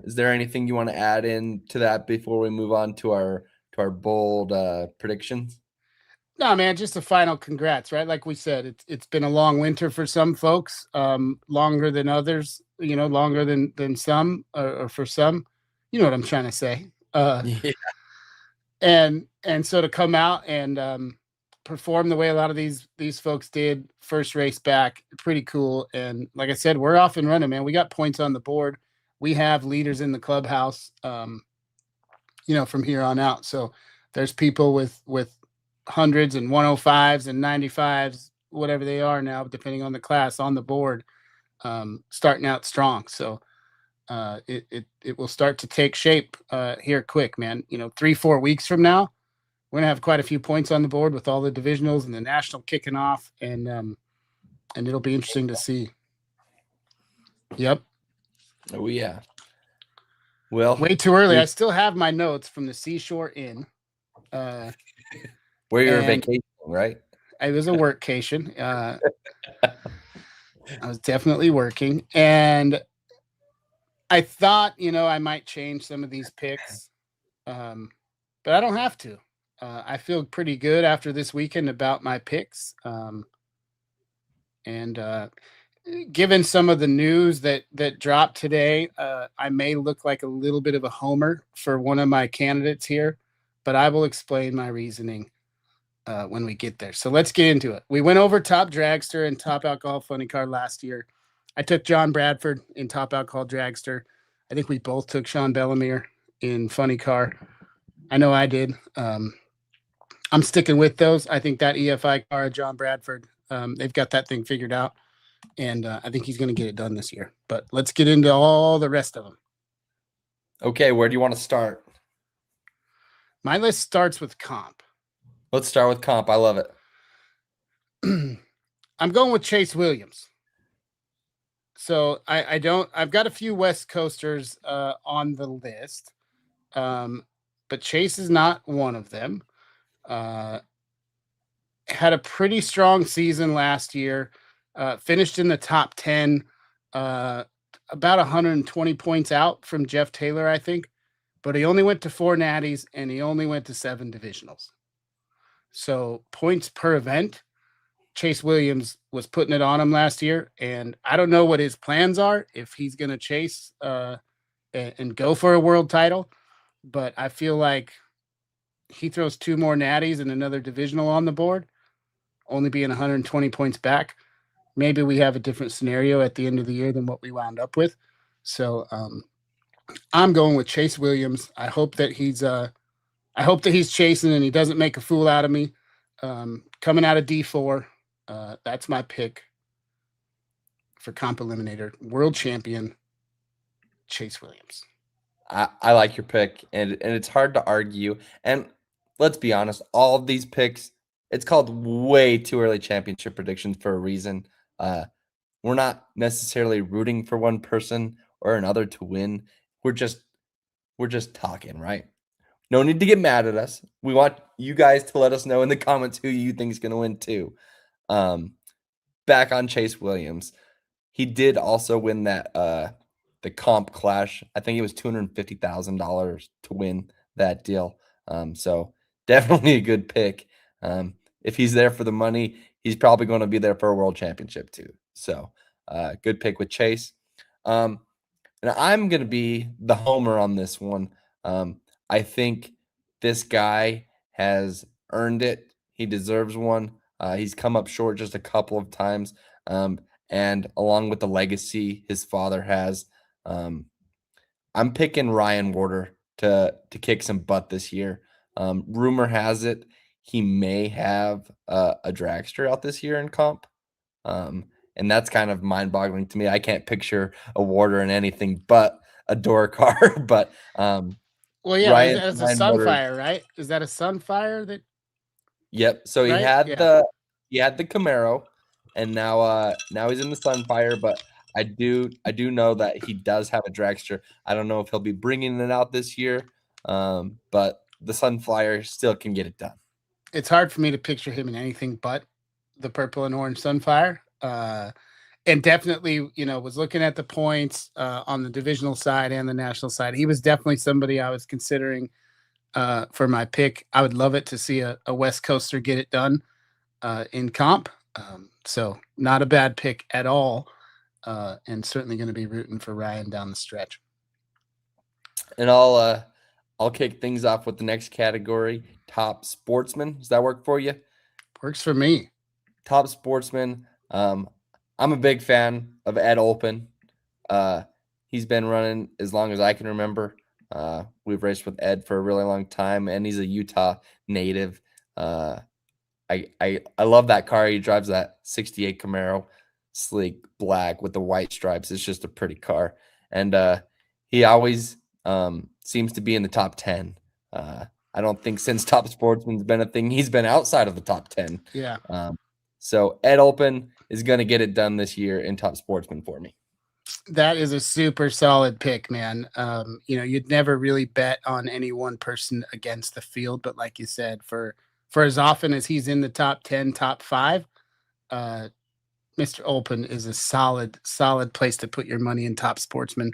Is there anything you want to add in to that before we move on to our bold predictions? No, man, just a final congrats, right? Like we said, it's been a long winter for some folks, longer than others, longer than some, or for some, you know what I'm trying to say. Yeah. And so to come out and perform the way a lot of these folks did, first race back, pretty cool. And like I said, we're off and running, man. We got points on the board. We have leaders in the clubhouse, from here on out. So there's people with hundreds and 105s and 95s, whatever they are now, depending on the class on the board, starting out strong. So it will start to take shape here quick, man. 3-4 weeks from now, we're gonna have quite a few points on the board with all the divisionals and the national kicking off, and it'll be interesting to see. Yep. Oh yeah. Well, Way too early. I still have my notes from the Seashore Inn. Where you're vacationing, right? It was a workcation. I was definitely working, and I thought, I might change some of these picks, but I don't have to. I feel pretty good after this weekend about my picks, and given some of the news that dropped today, I may look like a little bit of a homer for one of my candidates here, but I will explain my reasoning when we get there. So let's get into it. We went over top dragster and top alcohol funny car last year. I took John Bradford in top alcohol dragster. I think we both took Sean Bellemere in funny car. I know I did. I'm sticking with those. I think that EFI car, John Bradford, they've got that thing figured out, and I think he's going to get it done this year. But let's get into all the rest of them. Okay, where do you want to start? My list starts with comp. Let's start with comp. I love it. I'm going with Chase Williams. So I've got a few West Coasters on the list, but Chase is not one of them. Had a pretty strong season last year, finished in the top 10, about 120 points out from Jeff Taylor, I think, but he only went to 4 natties and he only went to 7 divisionals. So points per event, Chase Williams was putting it on him last year, and I don't know what his plans are, if he's going to chase and go for a world title, but I feel like he throws 2 more natties and another divisional on the board, only being 120 points back. Maybe we have a different scenario at the end of the year than what we wound up with. So I'm going with Chase Williams. I hope that he's chasing and he doesn't make a fool out of me. Coming out of D4, that's my pick for comp eliminator, world champion Chase Williams. I like your pick, and it's hard to argue. And let's be honest, all of these picks, it's called way too early championship predictions for a reason. We're not necessarily rooting for one person or another to win. We're just talking, right? No need to get mad at us. We want you guys to let us know in the comments who you think is going to win too. Back on Chase Williams, he did also win that the comp clash. I think it was $250,000 to win that deal. So definitely a good pick. If he's there for the money, he's probably going to be there for a world championship too. So good pick with Chase. And I'm going to be the homer on this one. I think this guy has earned it. He deserves one. He's come up short just a couple of times. And along with the legacy his father has, I'm picking Ryan Warder to kick some butt this year. Rumor has it he may have a dragster out this year in comp. And that's kind of mind-boggling to me. I can't picture a Warder in anything but a door car. But well, yeah, that's a Sunfire, right? Is that a Sunfire that? Yep. So he right? had Yeah. the Camaro, and now he's in the Sunfire. But I do know that he does have a dragster. I don't know if he'll be bringing it out this year, but the Sunfire still can get it done. It's hard for me to picture him in anything but the purple and orange Sunfire. and definitely, was looking at the points on the divisional side and the national side. He was definitely somebody I was considering for my pick. I would love it to see a West Coaster get it done in comp. So not a bad pick at all, and certainly going to be rooting for Ryan down the stretch. And I'll kick things off with the next category, top sportsman. Does that work for you? Works for me. Top sportsman. I'm a big fan of Ed Olpen. He's been running as long as I can remember. We've raced with Ed for a really long time, and he's a Utah native. I love that car. He drives that 68 Camaro, sleek black with the white stripes. It's just a pretty car, and he always seems to be in the top 10. I don't think since Top Sportsman's been a thing, he's been outside of the top 10. Yeah. So Ed Olpen is going to get it done this year in Top Sportsman for me. That is a super solid pick, man. You'd never really bet on any one person against the field, but like you said, for as often as he's in the top 10, top 5, Mr. Olpen is a solid place to put your money in Top Sportsman.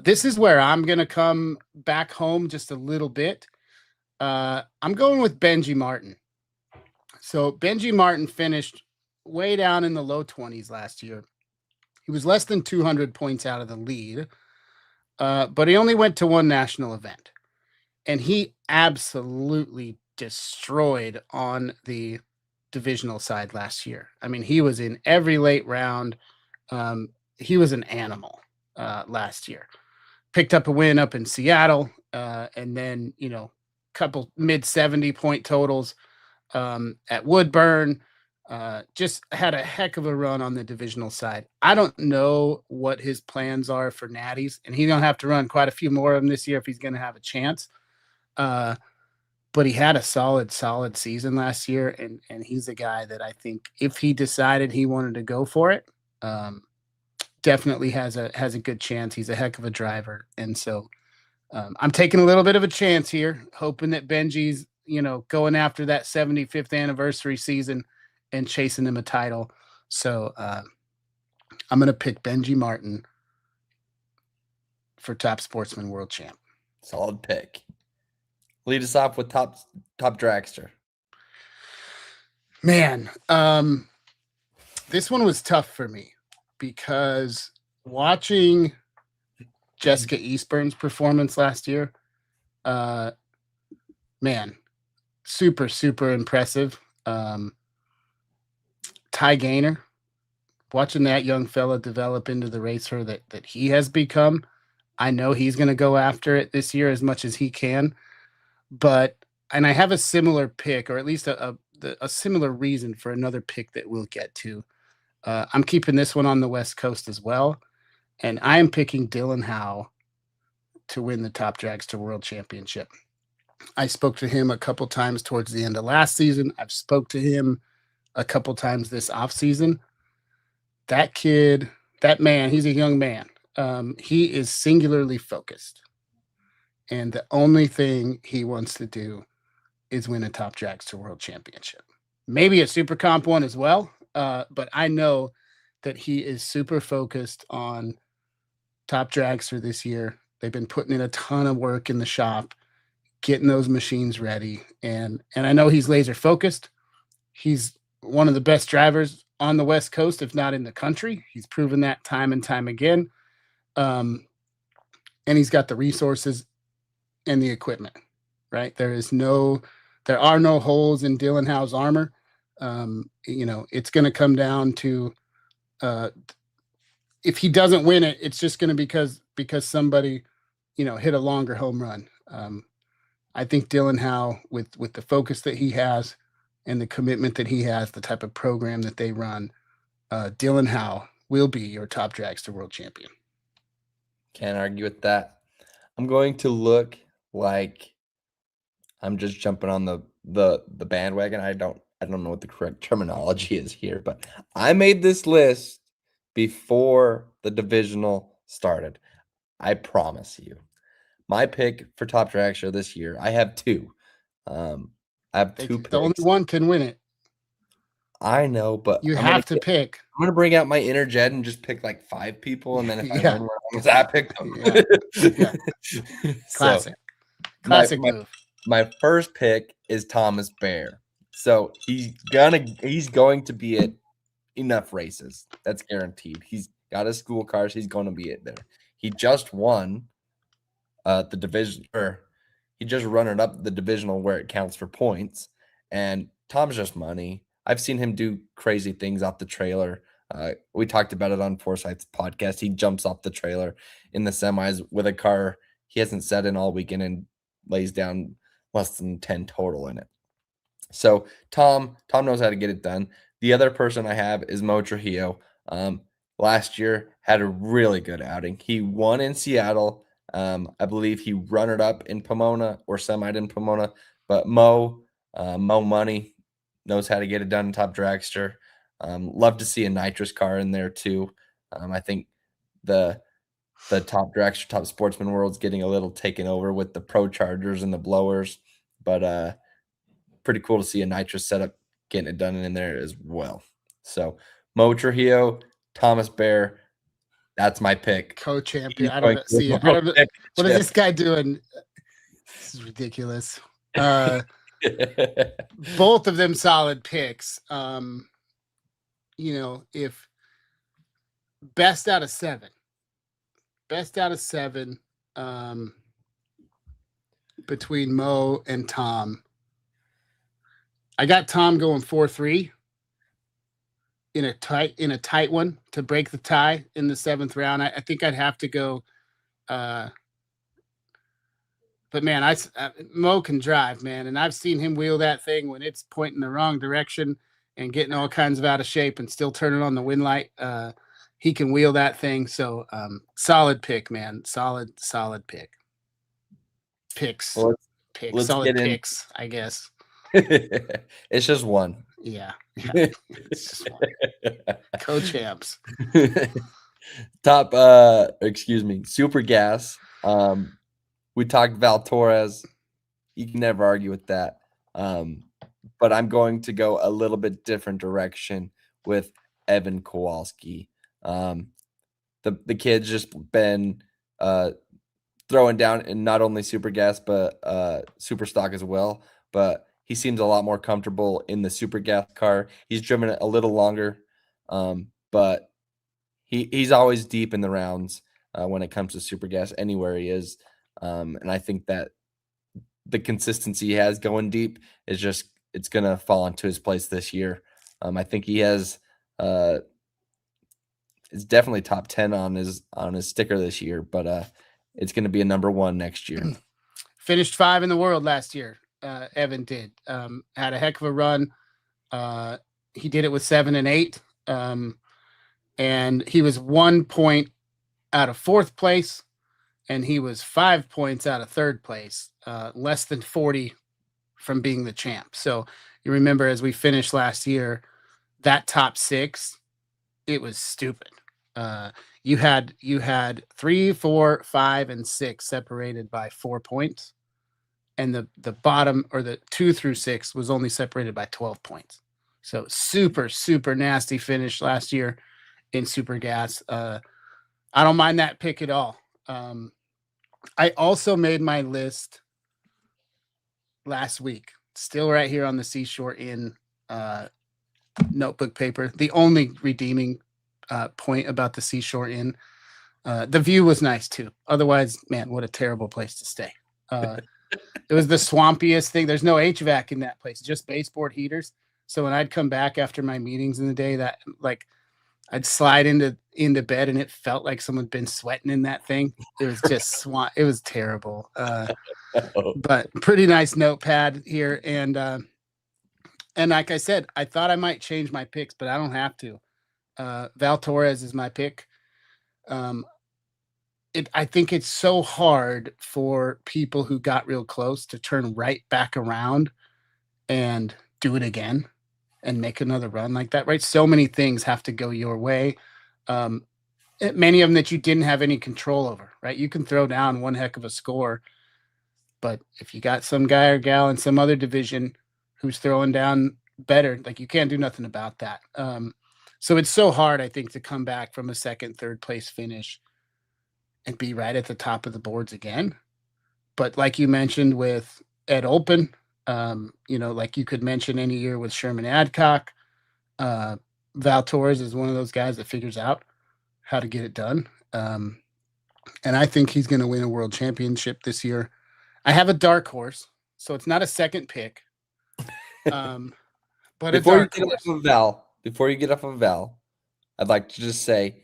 This is where I'm going to come back home just a little bit. I'm going with Benji Martin. So Benji Martin finished way down in the low 20s last year. He was less than 200 points out of the lead, but he only went to one national event. And he absolutely destroyed on the divisional side last year. I mean, he was in every late round. He was an animal last year. Picked up a win up in Seattle, and then, couple mid 70 point totals at Woodburn. Just had a heck of a run on the divisional side. I don't know what his plans are for natties, and he's going to have to run quite a few more of them this year if he's going to have a chance. But he had a solid season last year, and he's a guy that I think if he decided he wanted to go for it, definitely has a good chance. He's a heck of a driver, and so I'm taking a little bit of a chance here, hoping that Benji's going after that 75th anniversary season and chasing him a title. So I'm going to pick Benji Martin for Top Sportsman World Champ. Solid pick. Lead us off with top dragster. Man, this one was tough for me because watching Jessica Eastburn's performance last year, man, super impressive. Ty Gaynor, watching that young fella develop into the racer that he has become, I know he's going to go after it this year as much as he can. And I have a similar pick, or at least a similar reason for another pick that we'll get to. I'm keeping this one on the West Coast as well, and I am picking Dylan Howe to win the Top Dragster World Championship. I spoke to him a couple times towards the end of last season. I've spoke to him a couple times this off season. That kid, that man, he's a young man. He is singularly focused. And the only thing he wants to do is win a Top Dragster World Championship. Maybe a Super Comp one as well. But I know that he is super focused on Top Dragster this year. They've been putting in a ton of work in the shop, getting those machines ready. And I know he's laser focused. He's one of the best drivers on the West Coast, if not in the country. He's proven that time and time again. And he's got the resources and the equipment, right? There are no holes in Dylan Howe's armor. It's going to come down to if he doesn't win it, it's just going to because somebody, hit a longer home run. I think Dylan Howe, with the focus that he has and the commitment that he has, the type of program that they run, Dylan Howe will be your Top Dragster World Champion. Can't argue with that. I'm going to look like I'm just jumping on the bandwagon. I don't know what the correct terminology is here, but I made this list before the divisional started. I promise you. My pick for Top Dragster this year, I have two. I have two picks. The only one can win it. I know, but You have to pick. I'm gonna bring out my inner Jed and just pick like 5 people, and then if I Yeah. win one, I picked them. Yeah. So Classic move. my first pick is Thomas Bear. So he's going to be at enough races. That's guaranteed. He's got his school cars. He's going to be it there. He just won the division, or he just run it up the divisional where it counts for points. And Tom's just money. I've seen him do crazy things off the trailer. We talked about it on Forsyth's podcast. He jumps off the trailer in the semis with a car he hasn't set in all weekend and lays down less than 10 total in it. So Tom knows how to get it done. The other person I have is Mo Trujillo. Last year had a really good outing. He won in Seattle. I believe he runnered up in Pomona or semied in Pomona. But Mo Money knows how to get it done in Top Dragster. Love to see a nitrous car in there too. I think the Top Dragster, Top Sportsman world's getting a little taken over with the Pro Chargers and the blowers. But pretty cool to see a nitrous setup getting it done in there as well. So Mo Trujillo, Thomas Bear, that's my pick. Co-champion. I don't know. What is this guy doing? This is ridiculous. Both of them solid picks. If best out of seven, between Mo and Tom. I got Tom going 4-3 in a tight one to break the tie in the 7th round. I think I'd have to go. But man, Mo can drive, man, and I've seen him wheel that thing when it's pointing the wrong direction and getting all kinds of out of shape and still turning on the wind light. He can wheel that thing. So solid pick, man. Solid pick. Picks. Well, solid picks, I guess. It's just one. Yeah. It's just one. Co-champs. Super Gas. We talked Val Torres. You can never argue with that. But I'm going to go a little bit different direction with Evan Kowalski. The kid's just been throwing down in not only Super Gas but Super Stock as well. But he seems a lot more comfortable in the Super Gas car. He's driven it a little longer, but he's always deep in the rounds when it comes to Super Gas anywhere he is. And I think that the consistency he has going deep is it's going to fall into his place this year. I think he has it's definitely top 10 on his sticker this year, but it's going to be a number 1 next year. Finished 5 in the world last year. Evan did. Had a heck of a run. He did it with 7 and 8. And he was 1 point out of 4th place, and he was 5 points out of 3rd place, less than 40 from being the champ. So you remember, as we finished last year, that top 6, it was stupid. You had 3, 4, 5, and 6 separated by 4 points. And the bottom, or the 2 through 6, was only separated by 12 points. So super, super nasty finish last year in Super Gas. I don't mind that pick at all. I also made my list last week, still right here on the Seashore Inn notebook paper. The only redeeming point about the Seashore Inn, the view was nice too. Otherwise, man, what a terrible place to stay. It was the swampiest thing. There's no HVAC in that place, just baseboard heaters. So when I'd come back after my meetings in the day, that like I'd slide into bed and it felt like someone'd been sweating in that thing. It was just swamp. It was terrible. But pretty nice notepad here. And like I said, I thought I might change my picks, but I don't have to. Val Torres is my pick. I think it's so hard for people who got real close to turn right back around and do it again and make another run like that, right? So many things have to go your way. Many of them that you didn't have any control over, right? You can throw down one heck of a score, but if you got some guy or gal in some other division who's throwing down better. Like you can't do nothing about that. So it's so hard, I think, to come back from a second, third place finish and be right at the top of the boards again. But like you mentioned with Ed Open, like you could mention any year with Sherman Adcock, uh, Val Torres is one of those guys that figures out how to get it done. And I think he's going to win a world championship this year. I have a dark horse, so it's not a second pick, but before a dark you get horse. off of Val, I'd like to just say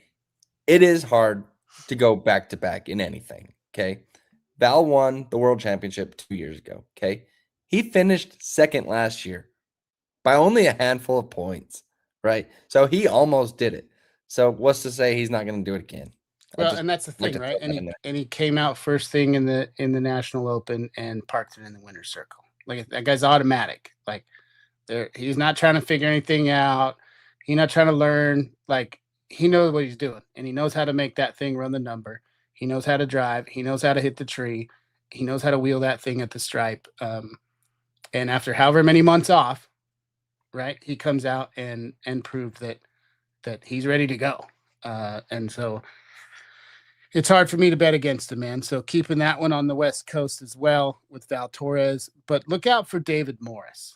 it is hard to go back to back in anything. Okay. Val won the world championship 2 years ago. Okay. He finished second last year by only a handful of points. Right. So he almost did it. So what's to say he's not going to do it again? Well, and that's the thing, right? And he came out first thing in the National Open and parked it in the winner's circle. Like that guy's automatic. Like he's not trying to figure anything out. He's not trying to learn. Like he knows what he's doing, and he knows how to make that thing run the number. He knows how to drive. He knows how to hit the tree. He knows how to wheel that thing at the stripe. And after however many months off, right, he comes out and proved that he's ready to go. And so it's hard for me to bet against him, man. So keeping that one on the West Coast as well with Val Torres. But look out for David Morris.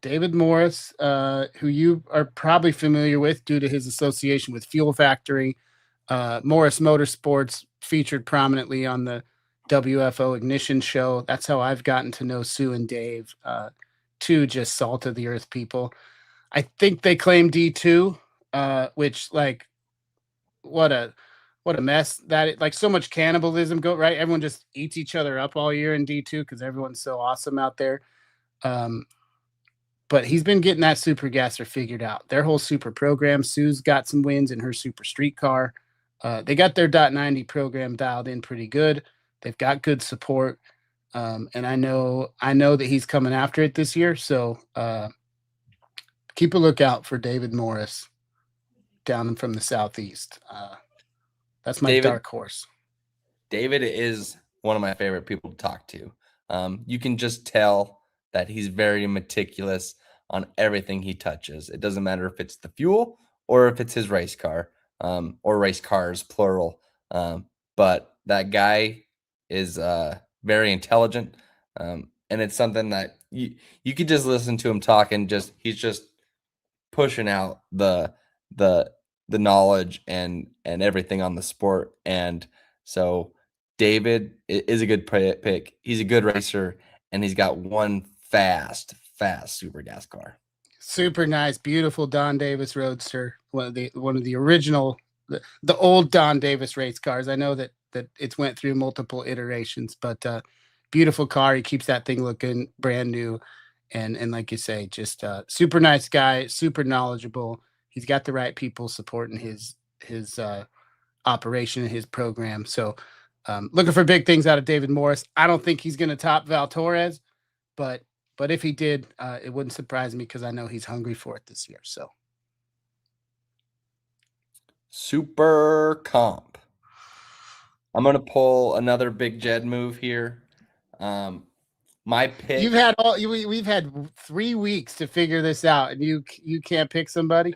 David Morris, who you are probably familiar with due to his association with Fuel Factory. Morris Motorsports featured prominently on the WFO Ignition show. That's how I've gotten to know Sue and Dave, two just salt of the earth people. I think they claim D2, which like what a mess that like so much cannibalism go right. Everyone just eats each other up all year in D2 because everyone's so awesome out there. But he's been getting that super gasser figured out. Their whole super program. Sue's got some wins in her super street car. They got their .90 program dialed in pretty good. They've got good support. And I know that he's coming after it this year. So keep a lookout for David Morris down from the Southeast. That's my dark horse. David is one of my favorite people to talk to. You can just tell that he's very meticulous on everything he touches. It doesn't matter if it's the fuel or if it's his race car, or race cars, plural. But that guy is very intelligent. And it's something that you could just listen to him talk and he's just pushing out the knowledge and everything on the sport. And so David is a good pick. He's a good racer, and he's got one fast super gas car. Super nice, beautiful Don Davis Roadster. One of the original, the old Don Davis race cars. I know that it's went through multiple iterations, but beautiful car. He keeps that thing looking brand new, and like you say, just super nice guy, super knowledgeable. He's got the right people supporting his operation and his program. So looking for big things out of David Morris. I don't think he's going to top Val Torres, but if he did, it wouldn't surprise me because I know he's hungry for it this year. So super comp. I'm going to pull another big Jed move here. My pick. We've had 3 weeks to figure this out, and you can't pick somebody.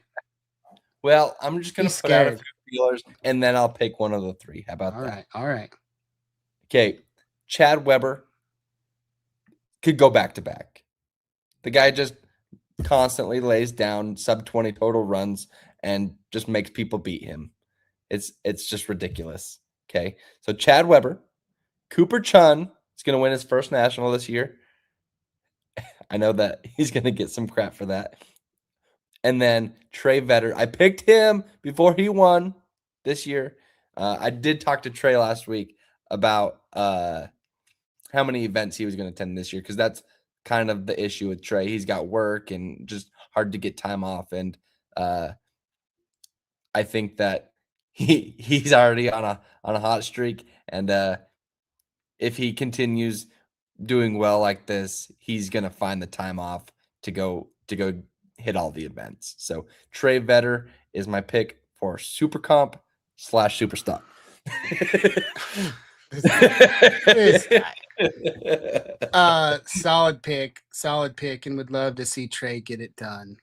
Well, I'm just going to put out a few feelers, and then I'll pick one of the three. How about that? All right. Okay. Chad Weber could go back to back. The guy just constantly lays down sub 20 total runs and just makes people beat him. It's just ridiculous. Okay. So Chad Weber, Cooper Chun is going to win his first national this year. I know that he's going to get some crap for that. And then Trey Vetter. I picked him before he won this year. I did talk to Trey last week about how many events he was going to attend this year, because that's kind of the issue with Trey. He's got work and just hard to get time off. And I think that he's already on a hot streak. And if he continues doing well like this, he's going to find the time off to go hit all the events. So Trey Vetter is my pick for super comp / super stock. This guy. Solid pick, and would love to see Trey get it done.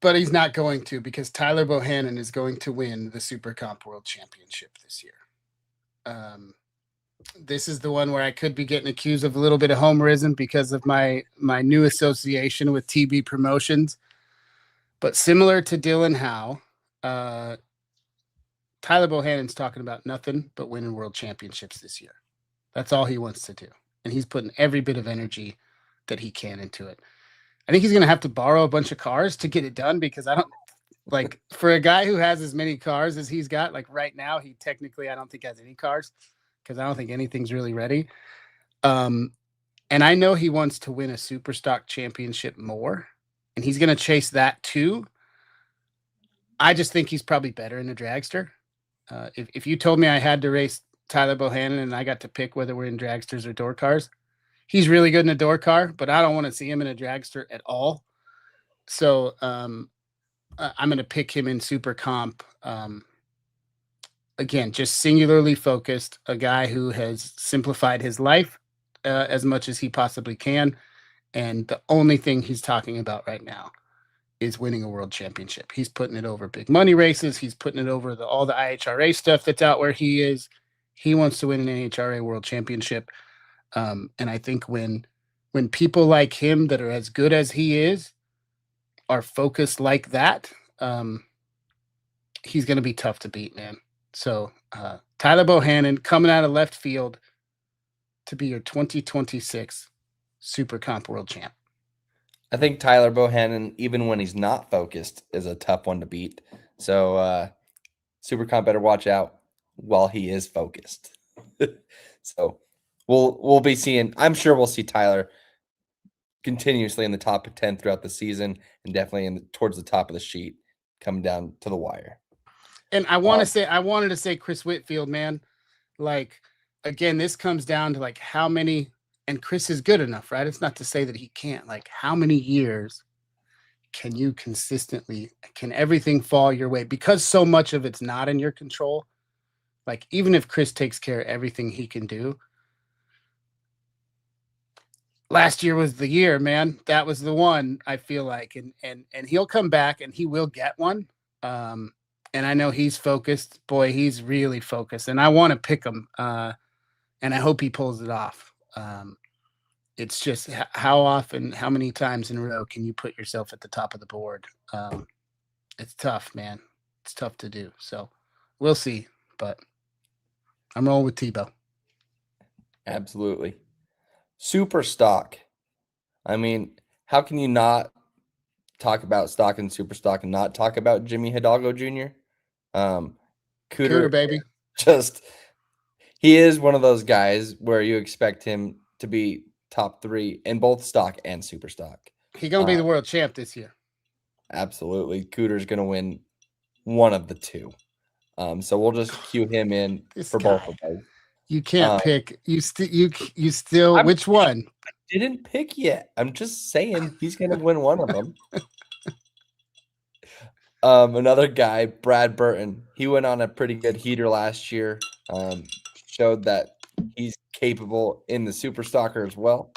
But he's not going to, because Tyler Bohannon is going to win the Super Comp World Championship this year. This is the one where I could be getting accused of a little bit of homerism because of my new association with TB Promotions. But similar to Dylan Howe, Tyler Bohannon's talking about nothing but winning world championships this year. That's all he wants to do. And he's putting every bit of energy that he can into it. I think he's going to have to borrow a bunch of cars to get it done, because I don't, like, for a guy who has as many cars as he's got, like right now, he technically, I don't think has any cars, because I don't think anything's really ready. And I know he wants to win a super stock championship more, and he's going to chase that too. I just think he's probably better in a dragster. If you told me I had to race Tyler Bohannon and I got to pick whether we're in dragsters or door cars, he's really good in a door car, but I don't want to see him in a dragster at all. So I'm going to pick him in super comp. Again, just singularly focused, a guy who has simplified his life as much as he possibly can. And the only thing he's talking about right now is winning a world championship. He's putting it over big money races. He's putting it over all the IHRA stuff that's out where he is. He wants to win an NHRA world championship. And I think when people like him that are as good as he is are focused like that, he's going to be tough to beat, man. So Tyler Bohannon coming out of left field to be your 2026 Super Comp World Champ. I think Tyler Bohannon, even when he's not focused, is a tough one to beat. So Super Comp better watch out while he is focused. So we'll be seeing. I'm sure we'll see Tyler continuously in the top 10 throughout the season, and definitely towards the top of the sheet, coming down to the wire. And I wanted to say Chris Whitfield, man. Like, again, this comes down to like how many. And Chris is good enough, right? It's not to say that he can't. Like, how many years can you consistently, can everything fall your way? Because so much of it's not in your control. Like, even if Chris takes care of everything he can do, last year was the year, man. That was the one, I feel like. And he'll come back and he will get one. And I know he's focused. Boy, he's really focused. And I want to pick him. And I hope he pulls it off. It's just how often, how many times in a row can you put yourself at the top of the board? It's tough, man. It's tough to do. So we'll see. But I'm rolling with Tebow. Absolutely. Super stock. I mean, how can you not talk about stock and super stock and not talk about Jimmy Hidalgo Jr.? Cooter, baby. Just, he is one of those guys where you expect him to be top 3 in both stock and super stock. He's going to be the world champ this year. Absolutely. Cooter's going to win one of the two. So we'll just cue him in for both of those. You can't pick. You still. Which one? I didn't pick yet. I'm just saying he's going to win one of them. Another guy, Brad Burton. He went on a pretty good heater last year. Showed that he's capable in the super stalker as well.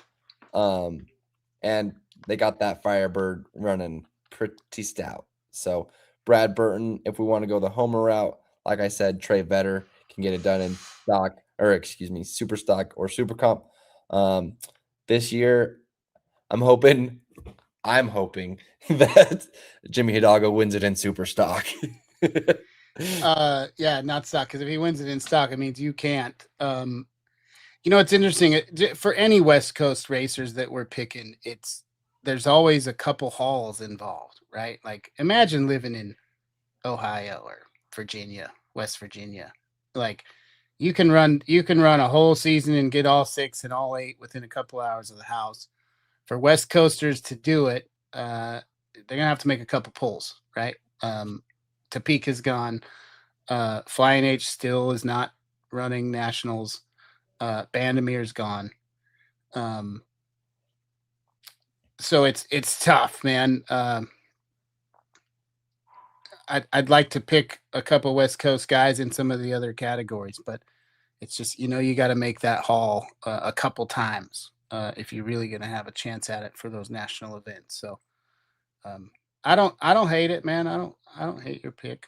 And they got that Firebird running pretty stout. So Brad Burton, if we want to go the homer route, like I said, Trey Vetter can get it done in stock, or excuse me, super stock or super comp. This year, I'm hoping that Jimmy Hidalgo wins it in super stock. Yeah, not stock, because if he wins it in stock, it means you can't. You know, it's interesting for any West Coast racers that we're picking. There's always a couple hauls involved, right? Like, imagine living in Ohio or Virginia, West Virginia. Like, you can run a whole season and get all 6 and all 8 within a couple hours of the house. For West Coasters to do it, they're gonna have to make a couple pulls, right? Topeka's gone. Flying H still is not running nationals. Bandamir's gone. So it's tough, man. I'd like to pick a couple West Coast guys in some of the other categories, but It's just you got to make that haul a couple times if you're really going to have a chance at it for those national events. So um, I don't hate it, man. I don't hate your pick.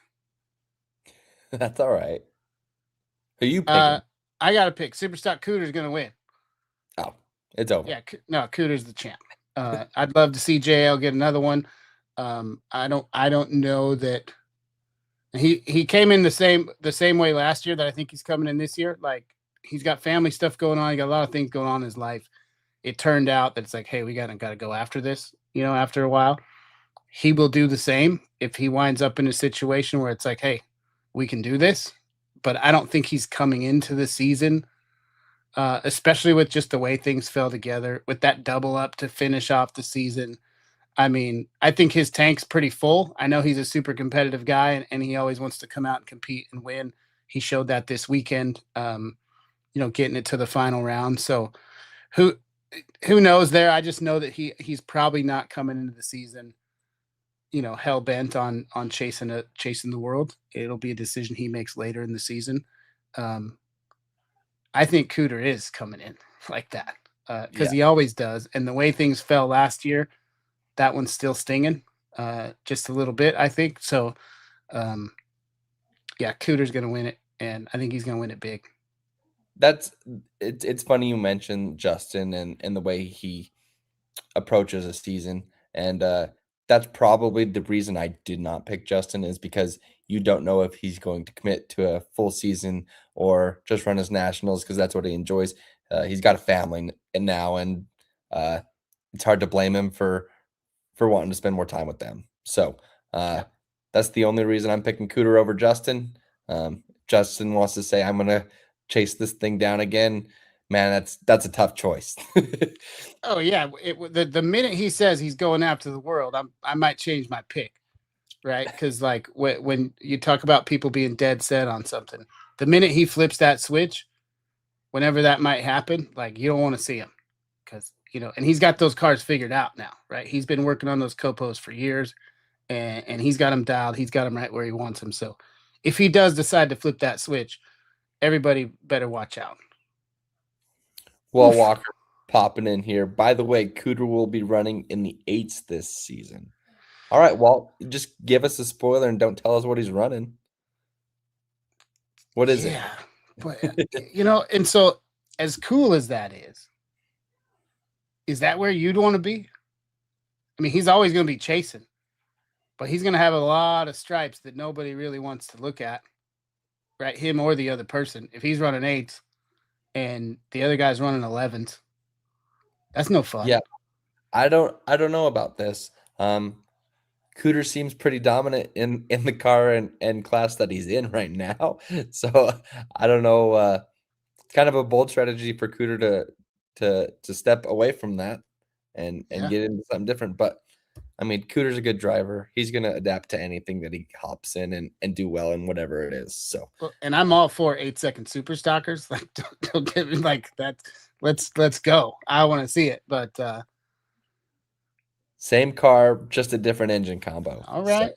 That's all right. Who you Uh, picking? I got to pick. Superstock Cooter's going to win. Oh, it's over. Yeah, no, Cooter's the champ. I'd love to see JL get another one. I don't know that he came in the same way last year that I think he's coming in this year. Like he's got family stuff going on. He got a lot of things going on in his life. It turned out that it's like, hey, we gotta go after this. After a while, he will do the same if he winds up in a situation where it's like, hey, we can do this. But I don't think he's coming into the season, especially with just the way things fell together with that double up to finish off the season. I mean, I think his tank's pretty full. I know he's a super competitive guy, and he always wants to come out and compete and win. He showed that this weekend, getting it to the final round. So who who knows there? I just know that he's probably not coming into the season, hell bent on chasing the world. It'll be a decision he makes later in the season. Um, I think Cooter is coming in like that because Yeah, he always does. And the way things fell last year, that one's still stinging just a little bit, I think. So, um, yeah, Cooter's going to win it, and I think he's going to win it big. that's it's funny you mentioned Justin and the way he approaches a season, and that's probably the reason I did not pick Justin is because you don't know if he's going to commit to a full season or just run his nationals because that's what he enjoys. He's got a family now, and uh, it's hard to blame him for wanting to spend more time with them. So uh, Yeah. that's the only reason I'm picking Cooter over Justin. Justin wants to say I'm gonna chase this thing down again. Man, that's a tough choice. Oh yeah. The minute he says he's going after the world, I might change my pick, right? Because like when you talk about people being dead set on something, the minute he flips that switch, whenever that might happen, like you don't want to see him because and he's got those cards figured out now, right? He's been working on those copos for years, and he's got them dialed. He's got them right where he wants them. So if he does decide to flip that switch, everybody better watch out. Well, Oof. Walker popping in here. By the way, Cooter will be running in the eights this season. All right, Walt, just give us a spoiler and don't tell us what he's running. What is it? Yeah, but and so as cool as that is that where you'd want to be? I mean, he's always going to be chasing, but he's going to have a lot of stripes that nobody really wants to look at, right? Him or the other person. If he's running eights and the other guy's running 11s, that's no fun. Yeah, I don't know about this. Cooter seems pretty dominant in the car and class that he's in right now. So I don't know. It's kind of a bold strategy for Cooter to step away from that and Yeah. get into something different. But I mean, Cooter's a good driver. He's gonna adapt to anything that he hops in and do well in whatever it is. So Well, and I'm all for 8-second super stalkers. Like, don't get me like that. Let's go. I want to see it. But same car, just a different engine combo. all So right,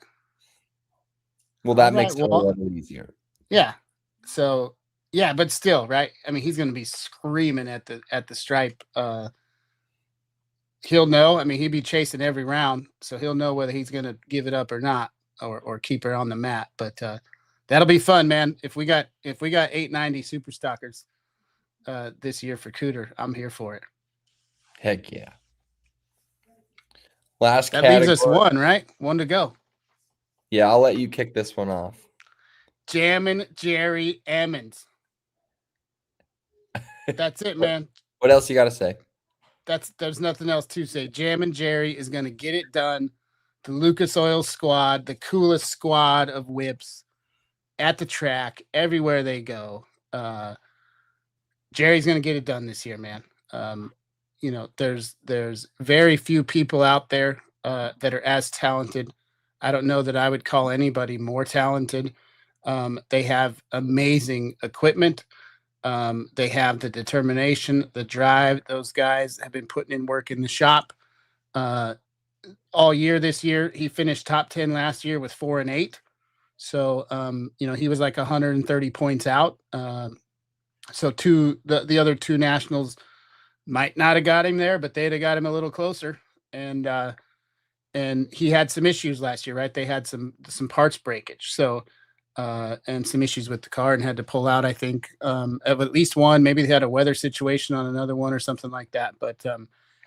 well, all that right. makes it a Well, little easier. yeah. So yeah, but still, right? I mean, he's going to be screaming at the stripe. He'll know. I mean, he'd be chasing every round, so he'll know whether he's going to give it up or not, or keep her on the mat. But that'll be fun, man. If we got 890 super stalkers this year for Cooter, I'm here for it. Heck yeah. Last That leaves us category. one, right? One to go. Yeah, I'll let you kick this one off. Jammin' Jerry Emmons. That's it, man. What else you got to say? There's nothing else to say. Jammin' Jerry is going to get it done. The Lucas Oil squad, the coolest squad of whips at the track, everywhere they go. Jerry's going to get it done this year, man. There's very few people out there that are as talented. I don't know that I would call anybody more talented. They have amazing equipment. They have the determination, the drive. Those guys have been putting in work in the shop all year. This year, he finished top 10 last year with 4 and 8. So he was like 130 points out. So the other two nationals might not have got him there, but they'd have got him a little closer. And he had some issues last year, right? They had some parts breakage, so and some issues with the car and had to pull out. I think of at least one. Maybe they had a weather situation on another one or something like that. But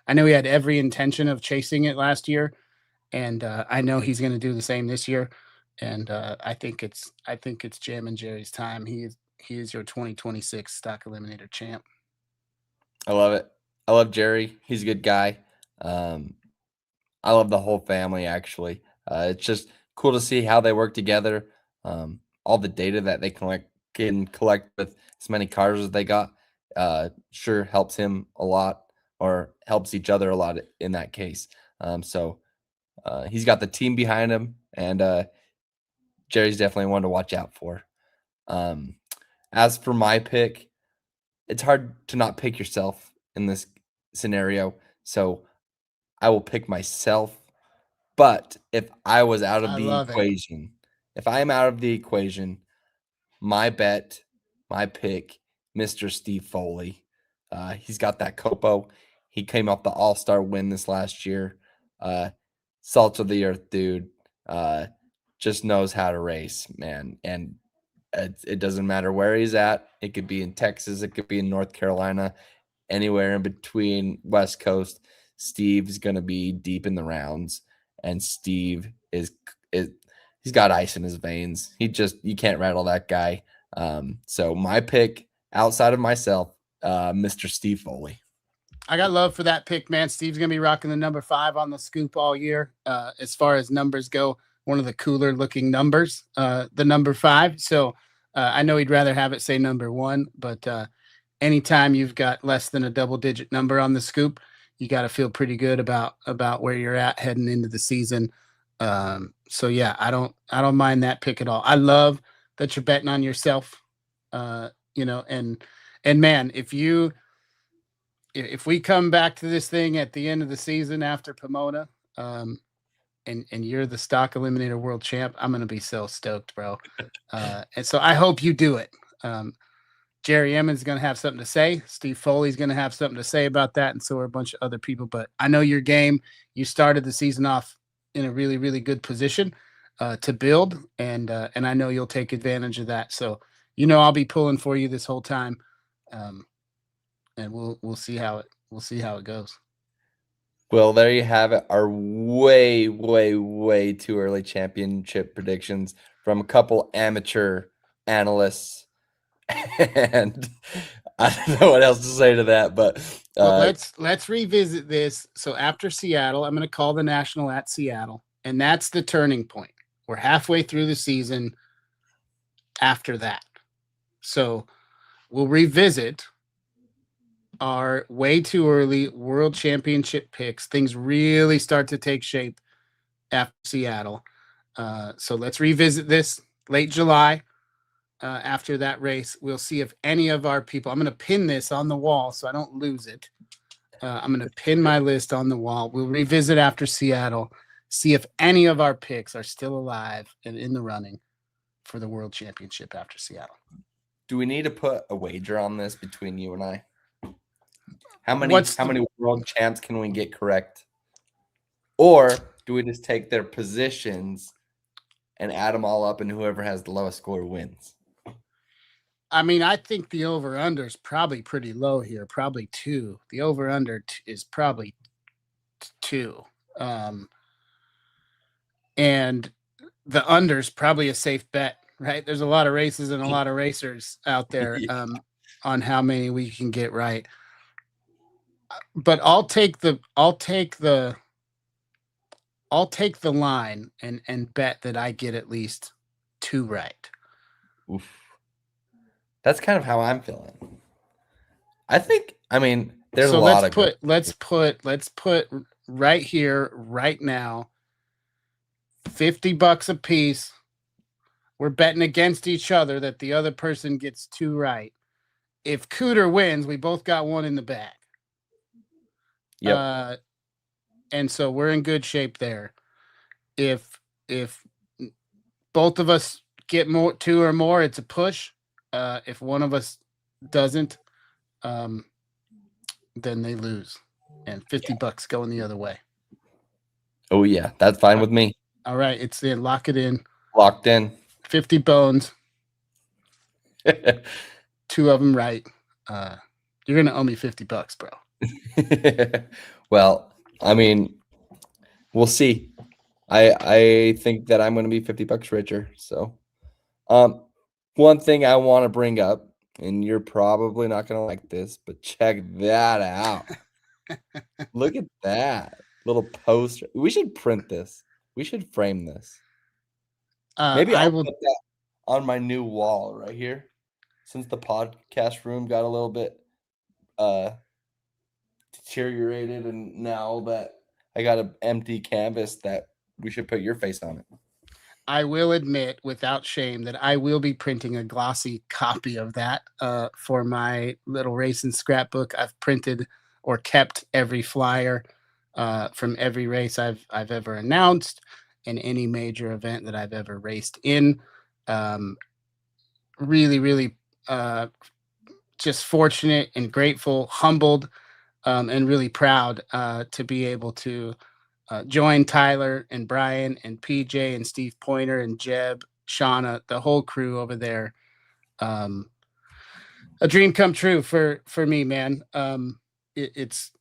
I know he had every intention of chasing it last year, and I know he's going to do the same this year. And I think it's Jam and Jerry's time. He is your 2026 stock eliminator champ. I love it. I love Jerry. He's a good guy. Um, I love the whole family actually. It's just cool to see how they work together. All the data that they can collect with as many cars as they got sure helps him a lot or helps each other a lot in that case. So he's got the team behind him, and Jerry's definitely one to watch out for. Um, as for my pick, it's hard to not pick yourself in this scenario. So I will pick myself. But if I was out of I the love it. equation, if I am out of the equation, my bet, my pick, Mr. Steve Foley. He's got that Copo. He came off the All Star win this last year. Uh, Salt of the earth dude. Uh, just knows how to race, man. And it doesn't matter where he's at. It could be in Texas. It could be in North Carolina. Anywhere in between West Coast. Steve's going to be deep in the rounds. And Steve is he's got ice in his veins. You can't rattle that guy. So my pick outside of myself, Mr. Steve Foley. I got love for that pick, man. Steve's gonna be rocking the number 5 on the scoop all year. As far as numbers go, one of the cooler looking numbers, the number 5. So I know he'd rather have it say number 1, but anytime you've got less than a double digit number on the scoop, you got to feel pretty good about where you're at heading into the season. So yeah, I don't mind that pick at all. I love that you're betting on yourself. And man, if we come back to this thing at the end of the season after Pomona, um, and you're the stock eliminator world champ, I'm gonna be so stoked, bro. And so I hope you do it. Um, Jerry Emmons is going to have something to say. Steve Foley's going to have something to say about that, and so are a bunch of other people. But I know your game. You started the season off in a really, really good position to build, and I know you'll take advantage of that. So I'll be pulling for you this whole time, um, and we'll see how it goes. Well, there you have it. Our way, way, way too early championship predictions from a couple amateur analysts. And I don't know what else to say to that, but Well, let's revisit this. So after Seattle, I'm going to call the National at Seattle, and that's the turning point. We're halfway through the season after that. So we'll revisit our way too early world championship picks. Things really start to take shape after Seattle. So let's revisit this late July after that race. We'll see if any of our people, I'm going to pin this on the wall so I don't lose it. I'm going to pin my list on the wall. We'll revisit after Seattle, see if any of our picks are still alive and in the running for the world championship after Seattle. do we need to put a wager on this between you and I? How many world champs can we get correct? Or do we just take their positions and add them all up, and whoever has the lowest score wins? I mean, I think the over under is probably pretty low here, probably 2. The over under is probably 2. And the under is probably a safe bet, right? There's a lot of races and a lot of racers out there on how many we can get right. But I'll take the line and bet that I get at least 2 right. Oof. That's kind of how I'm feeling. I mean, there's So a lot of good. let's put right here, right now, $50 a piece. We're betting against each other that the other person gets 2 right. If Cooter wins, we both got 1 in the bag. Yep. And so we're in good shape there. If both of us get 2 or more, it's a push. If one of us doesn't, um, then they lose, and $50 going the other way. Oh yeah, that's fine with me. All right, it's in. Lock it in. Locked in. 50 bones, 2 of them right. You're gonna owe me $50, bro. Well, I mean, we'll see. I think that I'm going to be $50 richer. So, one thing I want to bring up, and you're probably not going to like this, but check that out. Look at that little poster. We should print this. We should frame this. Maybe I I'll will. put that on my new wall right here. Since the podcast room got a little bit deteriorated, and now that I got an empty canvas, that we should put your face on it. I will admit, without shame, that I will be printing a glossy copy of that for my little racing scrapbook. I've printed or kept every flyer from every race I've ever announced and any major event that I've ever raced in. Um, really, really just fortunate and grateful, humbled, and really proud to be able to join Tyler and Brian and PJ and Steve Pointer and Jeb, Shauna, the whole crew over there. Um, a dream come true for me, man. It's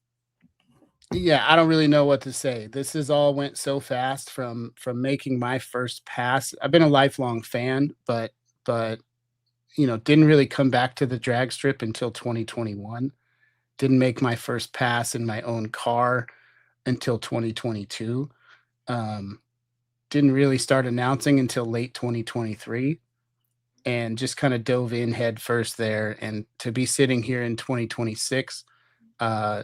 yeah, I don't really know what to say. This has all went so fast from making my first pass. I've been a lifelong fan, but didn't really come back to the drag strip until 2021. Didn't make my first pass in my own car until 2022. Um, didn't really start announcing until late 2023 and just kind of dove in head first there. And to be sitting here in 2026, uh,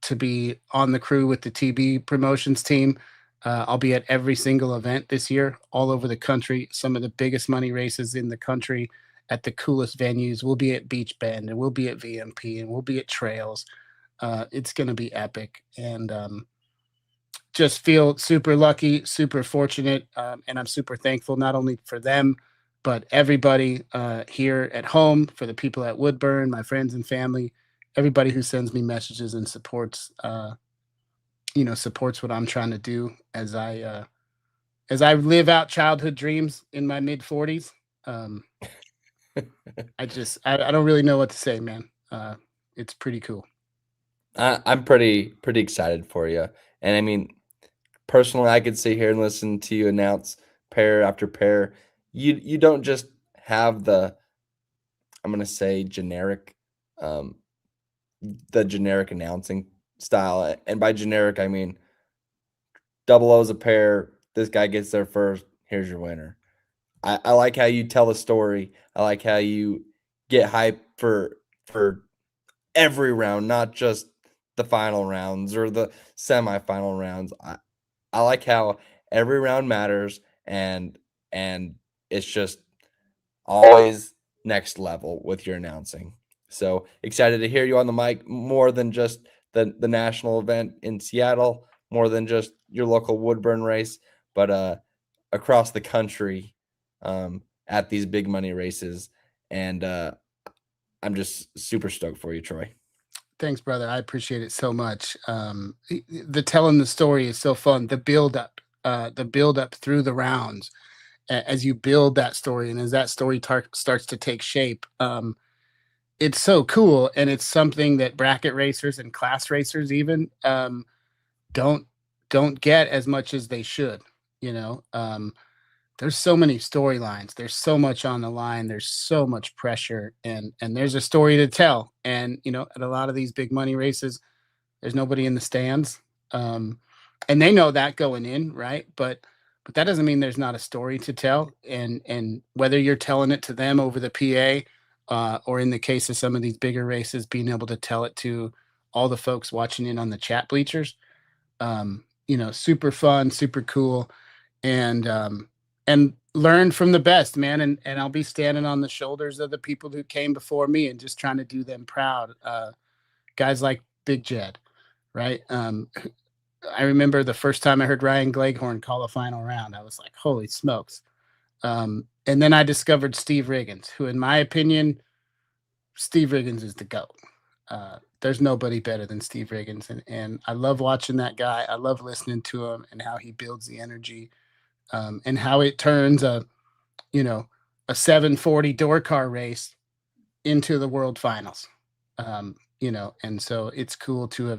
to be on the crew with the TB promotions team. I'll be at every single event this year, all over the country, some of the biggest money races in the country at the coolest venues. We'll be at Beach Bend and we'll be at VMP and we'll be at Trails. It's going to be epic. And just feel super lucky, super fortunate, and I'm super thankful not only for them, but everybody here at home, for the people at Woodburn, my friends and family, everybody who sends me messages and supports, supports what I'm trying to do as I live out childhood dreams in my mid 40s. Um, I don't really know what to say, man. It's pretty cool. I'm pretty excited for you, and I mean, personally, I could sit here and listen to you announce pair after pair. You don't just have I'm gonna say um, the generic announcing style, and by generic I mean double O's a pair. This guy gets there first. Here's your winner. I like how you tell a story. I like how you get hype for every round, not just the final rounds or the semifinal rounds. I like how every round matters, and it's just always next level with your announcing. So excited to hear you on the mic more than just the national event in Seattle, more than just your local Woodburn race, but across the country at these big money races. And I'm just super stoked for you, Troy. Thanks, brother. I appreciate it so much. The telling the story is so fun. The build up through the rounds, as you build that story, and as that story starts to take shape. It's so cool, and it's something that bracket racers and class racers even don't don't get as much as they should. You know, there's so many storylines. There's so much on the line. There's so much pressure, and there's a story to tell. And at a lot of these big money races, there's nobody in the stands, and they know that going in, right? But that doesn't mean there's not a story to tell. And whether you're telling it to them over the PA, or in the case of some of these bigger races, being able to tell it to all the folks watching in on the chat bleachers, super fun, super cool, and learn from the best, man. And I'll be standing on the shoulders of the people who came before me and just trying to do them proud. Guys like Big Jed, right? I remember the first time I heard Ryan Gleghorn call a final round, I was like, holy smokes. And then I discovered Steve Riggins, who, in my opinion, Steve Riggins is the GOAT. There's nobody better than Steve Riggins, and I love watching that guy. I love listening to him and how he builds the energy, and how it turns you know a 740 door car race into the world finals. And so it's cool to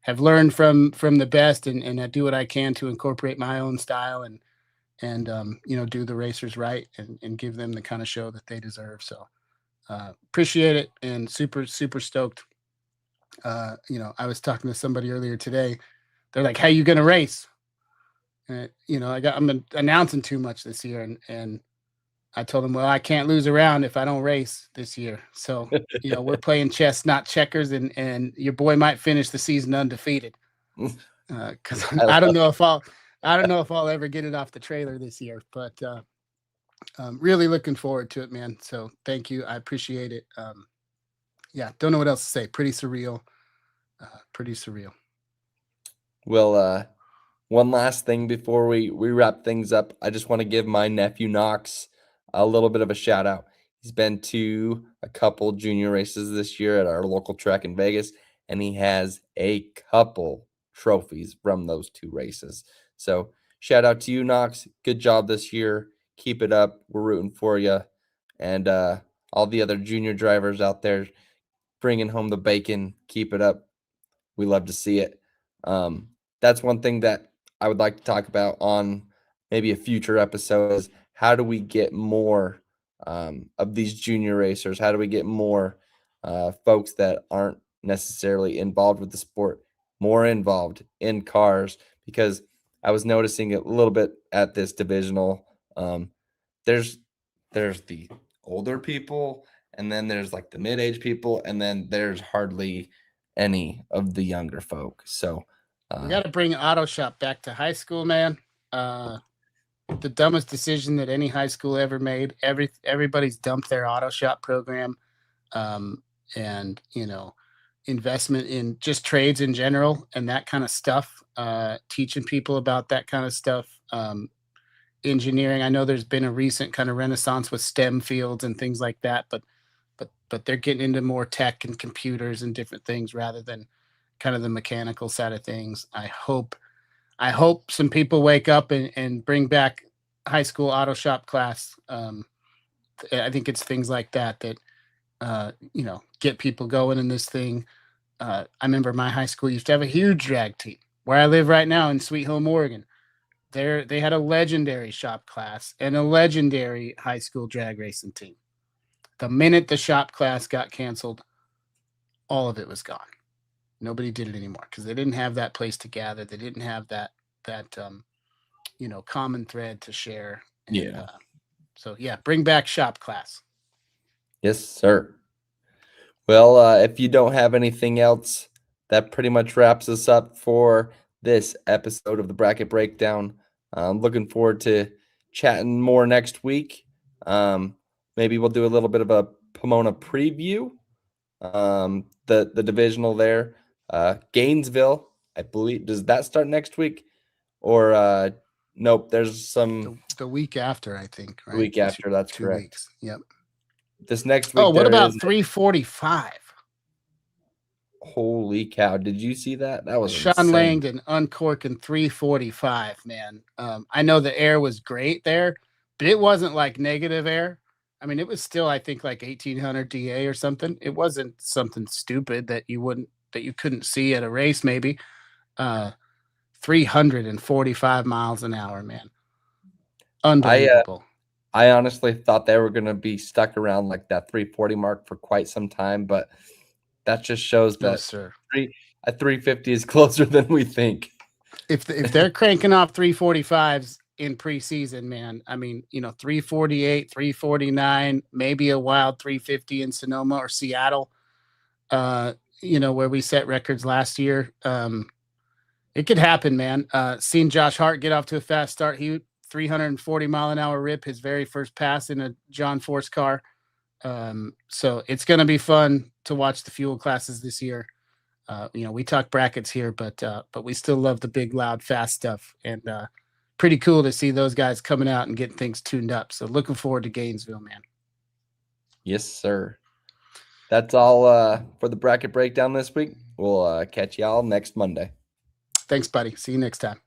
have learned from the best, and I do what I can to incorporate my own style and do the racers right and give them the kind of show that they deserve. So appreciate it and super stoked. I was talking to somebody earlier today. They're like, "How you gonna race?" I'm announcing too much this year, and I told them, "Well, I can't lose a round if I don't race this year." So we're playing chess, not checkers, and your boy might finish the season undefeated. Because I don't know if I'll ever get it off the trailer this year, but I'm really looking forward to it, man. So thank you, I appreciate it. Yeah, don't know what else to say. Pretty surreal. Pretty surreal. Well, one last thing before we wrap things up, I just want to give my nephew Knox a little bit of a shout out. He's been to a couple junior races this year at our local track in Vegas, and he has a couple trophies from those 2 races. So shout out to you, Knox. Good job this year. Keep it up. We're rooting for you. And all the other junior drivers out there bringing home the bacon, keep it up. We love to see it. That's one thing that I would like to talk about on maybe a future episode is how do we get more of these junior racers? How do we get more folks that aren't necessarily involved with the sport more involved in cars? Because I was noticing a little bit at this divisional. There's the older people, and then there's like the mid-age people, and then there's hardly any of the younger folk. So We got to bring auto shop back to high school, man. The dumbest decision that any high school ever made. Everybody's dumped their auto shop program, and investment in just trades in general and that kind of stuff. Teaching people about that kind of stuff. Engineering. I know there's been a recent kind of renaissance with STEM fields and things like that, but they're getting into more tech and computers and different things rather than kind of the mechanical side of things. I hope some people wake up and bring back high school auto shop class. I think it's things like that get people going in this thing. I remember my high school used to have a huge drag team where I live right now in Sweet Home, Oregon. They had a legendary shop class and a legendary high school drag racing team. The minute the shop class got canceled, all of it was gone. Nobody did it anymore because they didn't have that place to gather. They didn't have that common thread to share. And, yeah. So yeah, bring back shop class. Yes, sir. Well, if you don't have anything else, that pretty much wraps us up for this episode of the Bracket Breakdown. I'm looking forward to chatting more next week. Maybe we'll do a little bit of a Pomona preview. The divisional there. Gainesville, I believe, does that start next week? Or nope, there's some the week after, I think, right? The week after, that's 2 correct. weeks. Yep. This next week. Oh, what about 345? Holy cow! Did you see that? That was Sean insane. Langdon uncorking 345, man. I know the air was great there, but it wasn't like negative air. I mean, it was still, I think, like 1800 DA or something. It wasn't something stupid that you couldn't see at a race, maybe. 345 miles an hour, man. Unbelievable. I honestly thought they were going to be stuck around like that 340 mark for quite some time, but that just shows that a 350 is closer than we think. If they're cranking off 345s in preseason, man, I mean, 348, 349, maybe a wild 350 in Sonoma or Seattle, where we set records last year. It could happen, man. Seeing Josh Hart get off to a fast start, he 340 mile an hour rip his very first pass in a John Force car. So it's going to be fun to watch the fuel classes this year. We talk brackets here, but we still love the big, loud, fast stuff, and pretty cool to see those guys coming out and getting things tuned up. So looking forward to Gainesville, man. Yes, sir. That's all for the bracket breakdown this week. We'll catch y'all next Monday. Thanks, buddy. See you next time.